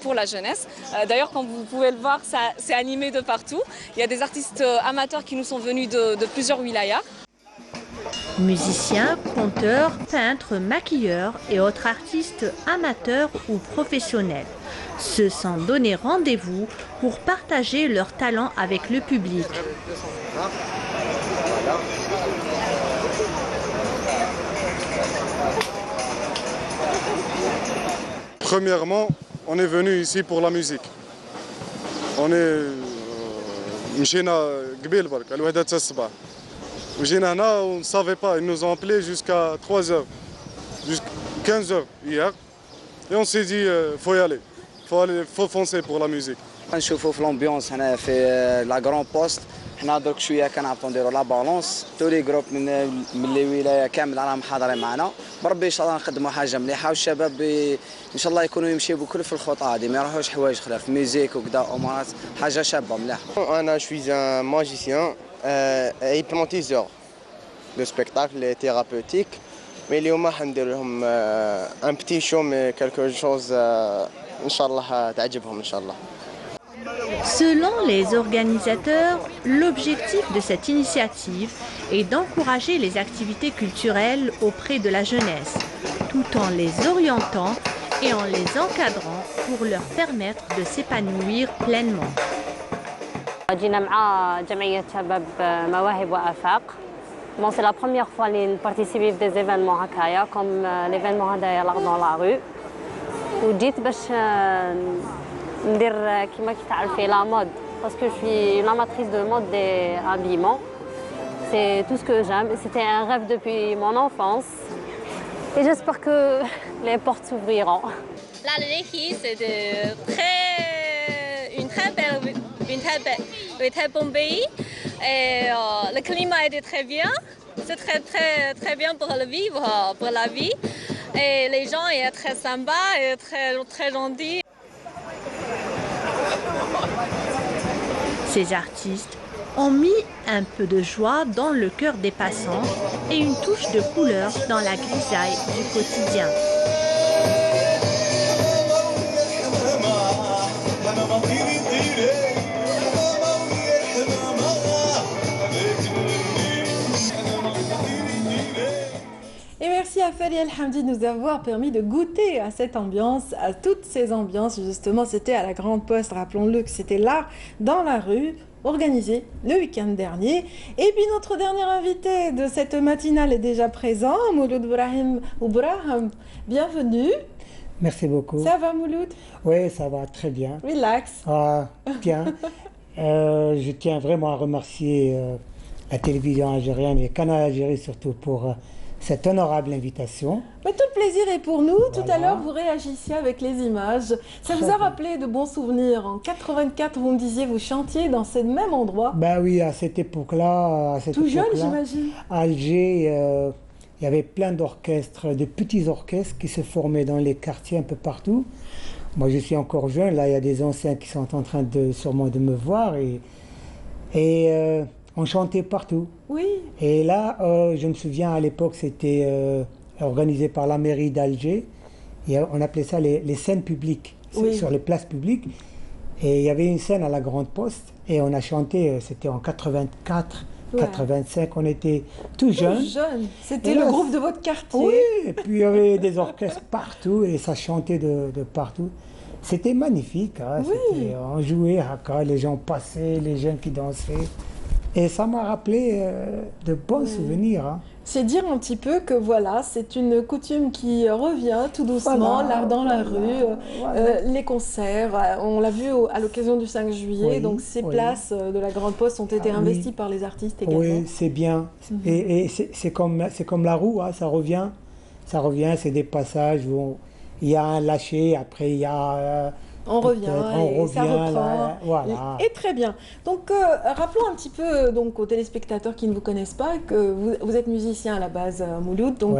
pour la jeunesse. D'ailleurs, comme vous pouvez le voir, c'est animé de partout. Il y a des artistes amateurs qui nous sont venus de plusieurs wilayas. Musiciens, conteurs, peintres, maquilleurs et autres artistes amateurs ou professionnels se sont donné rendez-vous pour partager leurs talents avec le public. Premièrement, on est venu ici pour la musique. On est مشينا قبيل برك الوحدة تاع الصباح وجينا هنا on ne savait pas, ils nous ont appelés jusqu'à 3h, jusqu'à 15h hier et on s'est dit faut y aller, faut foncer pour la musique. نشوفوا في l'ambiance هنا في لا غران بوست حنا درك شويه كنعرفوا نديروا لا بالونس تولي جروب من لي ولايه كامل راهم حاضرين معنا بربي ان شاء الله نخدموا حاجه مليحه والشباب ان شاء الله يكونوا يمشيو بكل في الخطى هذه ما يروحوش حوايج اخرى في ميوزيك وكذا امورات حاجه شابه مليحه. انا شوي ان ماجيسيان hypnotiseur de spectacle thérapeutique mais اليوم حندير لهم un petit show mais quelque chose ان شاء الله تعجبهم ان شاء الله. Selon les organisateurs, l'objectif de cette initiative est d'encourager les activités culturelles auprès de la jeunesse, tout en les orientant et en les encadrant pour leur permettre de s'épanouir pleinement. جينا مع جمعية شباب مواهب وآفاق. Bon, c'est la première fois que nous participons des événements هكايا comme l'événement هذايا l'art dans la rue. وجيت باش ندير كيما كتعرفي لا مود باسكو جو سوي لا ماتريس دو مود دي هابيمون سي tout ce que j'aime c'était un rêve depuis mon enfance et j'espère que les portes s'ouvriront. L'Algérie c'est un très bon pays et le climat est très bien, c'est très bien pour le vivre, pour la vie et les gens sont très sympas et très gentils. Ces artistes ont mis un peu de joie dans le cœur des passants et une touche de couleur dans la grisaille du quotidien. Et merci à Fali El-Hamdi de nous avoir permis de goûter à cette ambiance, à toutes ces ambiances. Justement, c'était à la Grande Poste, rappelons-le que c'était là, dans la rue, organisé le week-end dernier. Et puis notre dernier invité de cette matinale est déjà présent, Mouloud Brahim. Bienvenue. Merci beaucoup. Ça va Mouloud? Oui, ça va très bien. Relax. Ah, bien. Je tiens vraiment à remercier la télévision algérienne et Canal Algérie surtout pour cette honorable invitation. Mais tout le plaisir est pour nous. Voilà. Tout à l'heure, vous réagissiez avec les images. Ça vous a rappelé de bons souvenirs. En 84, vous me disiez, vous chantiez dans ce même endroit. Ben oui, à cette époque-là. Tout jeune, j'imagine. À Alger, il y avait plein d'orchestres, de petits orchestres qui se formaient dans les quartiers un peu partout. Moi, je suis encore jeune. Là, il y a des anciens qui sont en train sûrement de me voir. Et on chantait partout. Oui. Et là, je me souviens, à l'époque, c'était organisé par la mairie d'Alger. On appelait ça les scènes publiques, oui, sur les places publiques. Et il y avait une scène à la Grande Poste. Et on a chanté, c'était en 84, ouais, 85. On était tout jeunes. C'était le groupe de votre quartier. Oui, et puis il y avait des orchestres partout. Et ça chantait de partout. C'était magnifique. Hein, oui. On jouait, les gens passaient, les jeunes qui dansaient. Et ça m'a rappelé de bons souvenirs. Hein. C'est dire un petit peu que voilà, c'est une coutume qui revient tout doucement, voilà, l'art dans la rue, voilà, les concerts. On l'a vu à l'occasion du 5 juillet, oui, donc ces places de la Grande Poste ont été investies par les artistes également. Oui, c'est bien. Et c'est comme la roue, hein, ça revient, c'est des passages où il y a un lâcher, après il y a On revient et ça reprend. Là, voilà. Et très bien. Donc, rappelons un petit peu donc, aux téléspectateurs qui ne vous connaissent pas que vous êtes musicien à la base, Mouloud. Donc,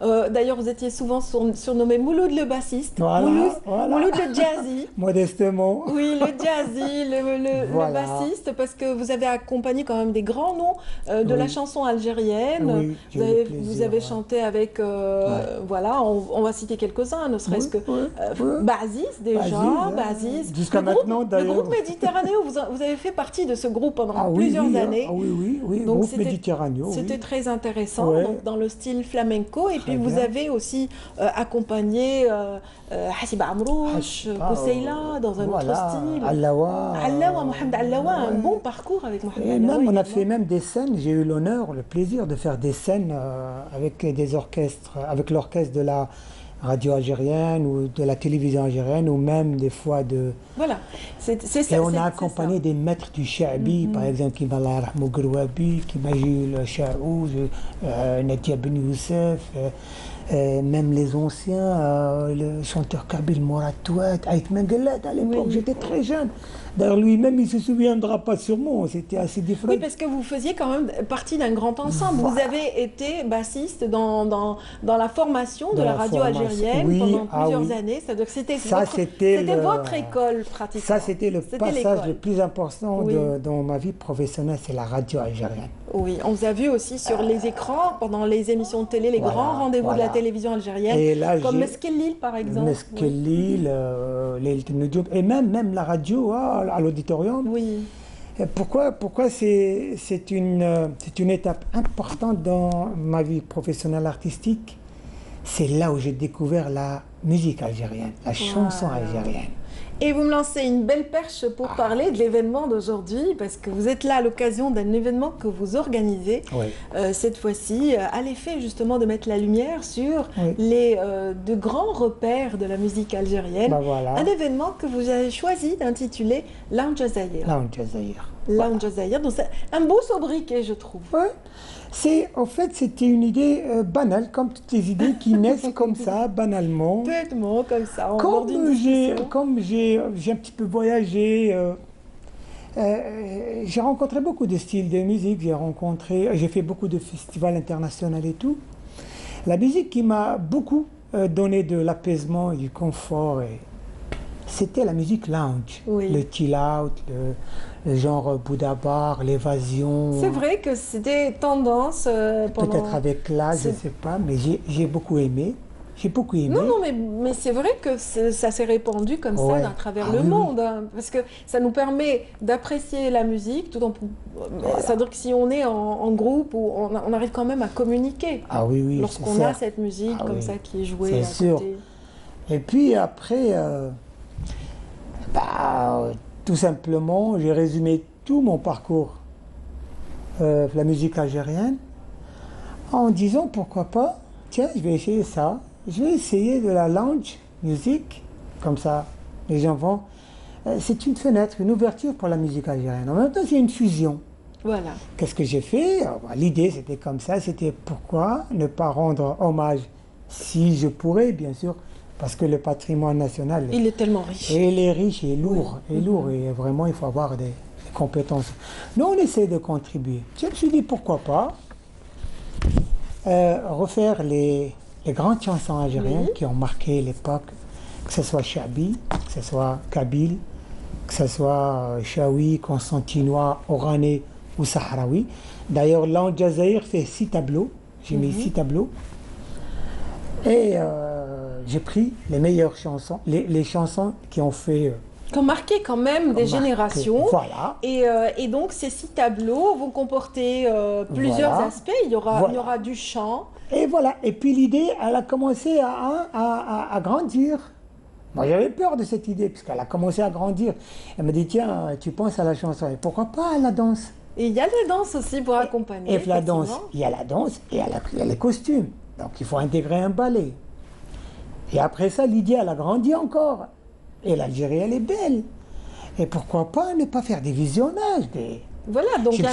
d'ailleurs, vous étiez souvent surnommé Mouloud le bassiste, Mouloud le jazzy. Modestement. Oui, le jazzy, le bassiste, parce que vous avez accompagné quand même des grands noms de la chanson algérienne. Oui, vous avez chanté avec, voilà, on va citer quelques-uns, ne serait-ce que Baziz déjà. Baziz. Jusqu'à maintenant, d'ailleurs. Le groupe Méditerranéo, vous avez fait partie de ce groupe pendant plusieurs années. Oui, donc groupe Méditerranéo. C'était très intéressant, donc, dans le style flamenco. Et puis vous avez aussi accompagné Hassib Amrouche, Kousseila, dans un autre style. Allawa, Mohamed Allawa, un bon parcours avec Mohamed et Allawa. même, on a fait même des scènes, j'ai eu l'honneur, le plaisir de faire des scènes avec des orchestres, avec l'orchestre de la radio algérienne ou de la télévision algérienne ou même des fois de... Voilà, c'est ça. Et on a accompagné des maîtres du Sha'bi, par exemple, qui Mallah Rahmou Grouabi, qui Majil Chaouz, Nadia Ben Youssef, même les anciens, le chanteur Kabil Moratouat, Aït Mengelet, à l'époque, j'étais très jeune. D'ailleurs, lui-même, il ne se souviendra pas sûrement, c'était assez différent. Oui, parce que vous faisiez quand même partie d'un grand ensemble. Vous avez été bassiste dans la formation de la radio algérienne pendant plusieurs années. C'est-à-dire que c'était votre école, pratiquement. Ça, c'était le passage le plus important dans ma vie professionnelle, c'est la radio algérienne. Oui, on vous a vu aussi sur les écrans, pendant les émissions de télé, les grands rendez-vous de la télévision algérienne, et là, comme Meskelil, par exemple. Meskelil, et même la radio à l'auditorium. Oui. Pourquoi c'est une étape importante dans ma vie professionnelle artistique. C'est là où j'ai découvert la musique algérienne, la chanson algérienne. Et vous me lancez une belle perche pour parler de l'événement d'aujourd'hui, parce que vous êtes là à l'occasion d'un événement que vous organisez, cette fois-ci, à l'effet justement de mettre la lumière sur de grands repères de la musique algérienne. Un événement que vous avez choisi d'intituler Lounge Azaïr. Lounge Azaïr, donc c'est un beau sobriquet, je trouve. En fait, c'était une idée banale, comme toutes les idées qui naissent comme ça, banalement. Bêtement, comme ça. Comme j'ai un petit peu voyagé, j'ai rencontré beaucoup de styles de musique, j'ai fait beaucoup de festivals internationaux et tout. La musique qui m'a beaucoup donné de l'apaisement et du confort, c'était la musique lounge, le chill out, le genre Bouddha bar, l'évasion. C'est vrai que c'était tendance pendant... Peut-être avec l'âge, je ne sais pas, mais j'ai beaucoup aimé. Non, mais c'est vrai que ça s'est répandu comme ça à travers le monde. Hein, parce que ça nous permet d'apprécier la musique, tout en... Ça veut dire que si on est en groupe, on arrive quand même à communiquer. Lorsqu'on a cette musique comme ça qui est jouée à côté. Et puis après... tout simplement, j'ai résumé tout mon parcours la musique algérienne en disant pourquoi pas, tiens, je vais essayer ça, je vais essayer de la lounge musique, comme ça les gens vont. C'est une fenêtre, une ouverture pour la musique algérienne. En même temps, c'est une fusion. Voilà. Qu'est-ce que j'ai fait? L'idée, c'était comme ça, c'était pourquoi ne pas rendre hommage, si je pourrais, bien sûr, parce que le patrimoine national... Il est tellement riche. Et il est riche et lourd, et vraiment, il faut avoir des compétences. Nous, on essaie de contribuer. Je me suis dit, pourquoi pas refaire les grandes chansons algériennes qui ont marqué l'époque, que ce soit Chabi, que ce soit Kabyle, que ce soit Chaoui, Constantinois, Oranais ou Sahraoui. D'ailleurs, Lounge Azaïr fait 6 tableaux. J'ai mis 6 tableaux. Et j'ai pris les meilleures chansons, les chansons qui ont fait... qui ont marqué quand même des générations. Voilà. Et donc ces 6 tableaux vont comporter plusieurs aspects. Il y aura du chant. Et voilà. Et puis l'idée, elle a commencé à grandir. Moi, j'avais peur de cette idée, puisqu'elle a commencé à grandir. Elle m'a dit, tiens, tu penses à la chanson, et pourquoi pas à la danse? Et il y a la danse aussi pour accompagner. Et la danse, il y a la danse et il y a les costumes. Donc il faut intégrer un ballet. Et après ça, l'idée, elle a grandi encore. Et l'Algérie, elle est belle. Et pourquoi pas ne pas faire des visionnages Voilà, donc il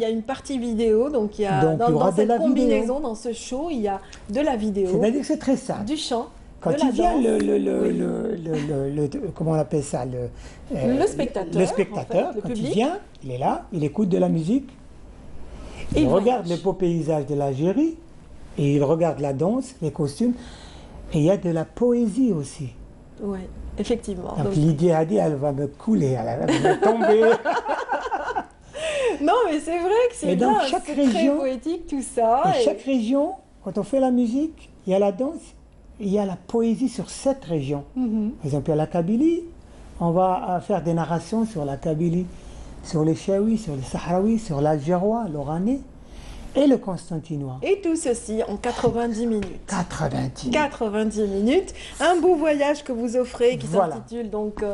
y a une partie vidéo, donc il y a dans cette combinaison, dans ce show, il y a de la vidéo. C'est-à-dire que c'est très simple. Du chant. Quand il vient, comment on appelle ça, le spectateur, le spectateur, en fait, quand il vient, il est là, il écoute de la musique, il regarde les beaux paysages de l'Algérie, et il regarde la danse, les costumes, et il y a de la poésie aussi. Oui, effectivement. Donc Lydie a dit, elle va me couler, elle va me tomber. Non, mais c'est vrai que c'est bien, c'est très poétique tout ça. Et chaque région, quand on fait la musique, il y a la danse, il y a la poésie sur cette région. Par exemple, à la Kabylie, on va faire des narrations sur la Kabylie, sur les Chaouis, sur les Sahraouis, sur l'Algérois, l'Oranais et le Constantinois. Et tout ceci en 90 minutes. 90 minutes. Un beau voyage que vous offrez qui s'intitule donc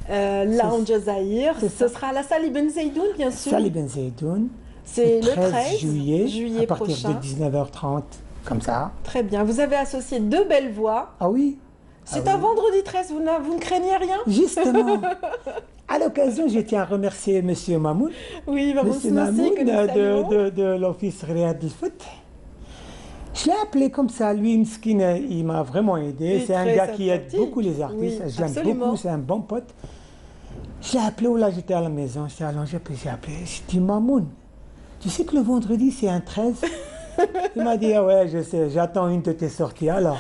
Lounge Zahir. Ce sera à la salle Ibn Zaidoun, bien sûr. Salle Ibn Zaidoun. C'est le 13 juillet à partir prochain. de 19h30, comme ça. Très bien. Vous avez associé 2 belles voix. Ah oui. C'est un vendredi 13, vous ne craignez rien? Justement. À l'occasion, je tiens à remercier M. Mamoun. Oui, M. Mamoun de l'Office Riyad al-Foot. Je l'ai appelé comme ça. Lui, Mskin, il m'a vraiment aidé. C'est un gars qui aide beaucoup les artistes. Oui, je l'aime beaucoup, c'est un bon pote. Je l'ai appelé, là j'étais à la maison, j'étais allongé, puis j'ai appelé. J'ai dit, Mamoun, tu sais que le vendredi, c'est un 13? Il m'a dit, ah ouais, je sais, j'attends une de tes sorties. Alors,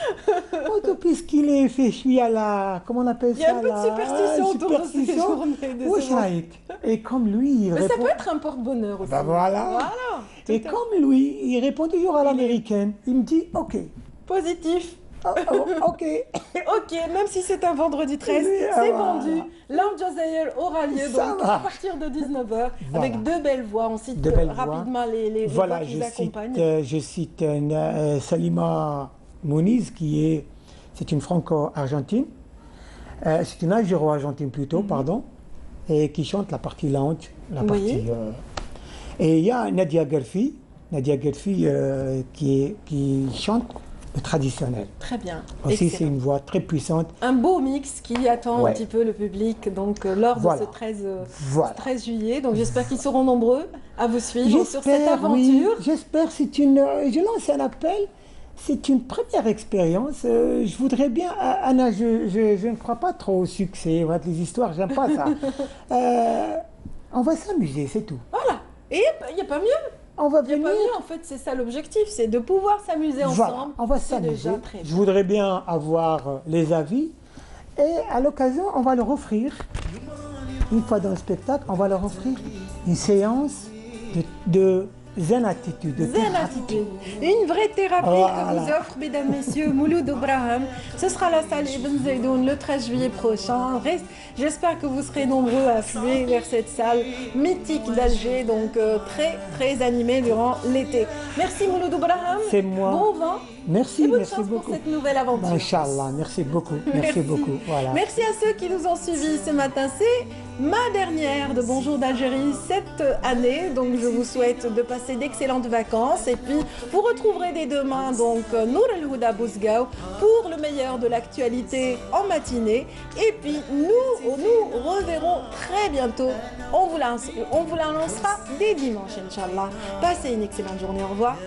puisqu'il est fait, je suis à la, comment on appelle ça? Il y a un peu de superstition autour de ces journées. Et comme lui, il répond... ça peut être un porte-bonheur aussi. Ben voilà. Et comme lui, il répond toujours à l'américaine. Il me dit, OK. Positif. OK. OK, même si c'est un vendredi 13, c'est vendu. Lounge Zahir aura lieu donc à partir de 19h avec 2 belles voix. On cite rapidement les voix qui vous accompagnent. Je cite Salima Moniz c'est une franco-argentine. C'est une algéro-argentine plutôt, pardon, et qui chante la partie lounge, la partie. Et il y a Nadia Gerfi qui chante le traditionnel. Très bien. Aussi, c'est une voix très puissante. Un beau mix qui attend un petit peu le public donc, lors de ce 13 juillet. Donc j'espère qu'ils seront nombreux à vous suivre sur cette aventure. Oui, j'espère. Je lance un appel. C'est une première expérience. Je voudrais bien, Anna, je ne crois pas trop au succès, les histoires, j'aime pas ça. On va s'amuser, c'est tout. Voilà. Et il n'y a pas mieux. On va venir. En fait, c'est ça l'objectif, c'est de pouvoir s'amuser ensemble. On va s'amuser. Je voudrais bien avoir les avis. Et à l'occasion, on va leur offrir, une fois dans le spectacle, on va leur offrir une séance de zen attitude. Une vraie thérapie que vous offre, mesdames, messieurs, Mouloud Ibrahim. Ce sera à la salle Ibn Zaidoun le 13 juillet prochain. J'espère que vous serez nombreux à affluer vers cette salle mythique d'Alger, donc très, très animée durant l'été. Merci Mouloud Ibrahim. C'est moi. Bon vent. Merci, merci beaucoup pour cette nouvelle aventure. Inch'Allah, merci beaucoup. Merci beaucoup. Voilà. Merci à ceux qui nous ont suivis ce matin. C'est ma dernière de Bonjour d'Algérie cette année. Donc je vous souhaite de passer d'excellentes vacances. Et puis vous retrouverez dès demain donc Nour El Houda Bouzgaou pour le meilleur de l'actualité en matinée. Et puis nous reverrons très bientôt. On vous l'annoncera dès dimanche, Inch'Allah. Passez une excellente journée. Au revoir.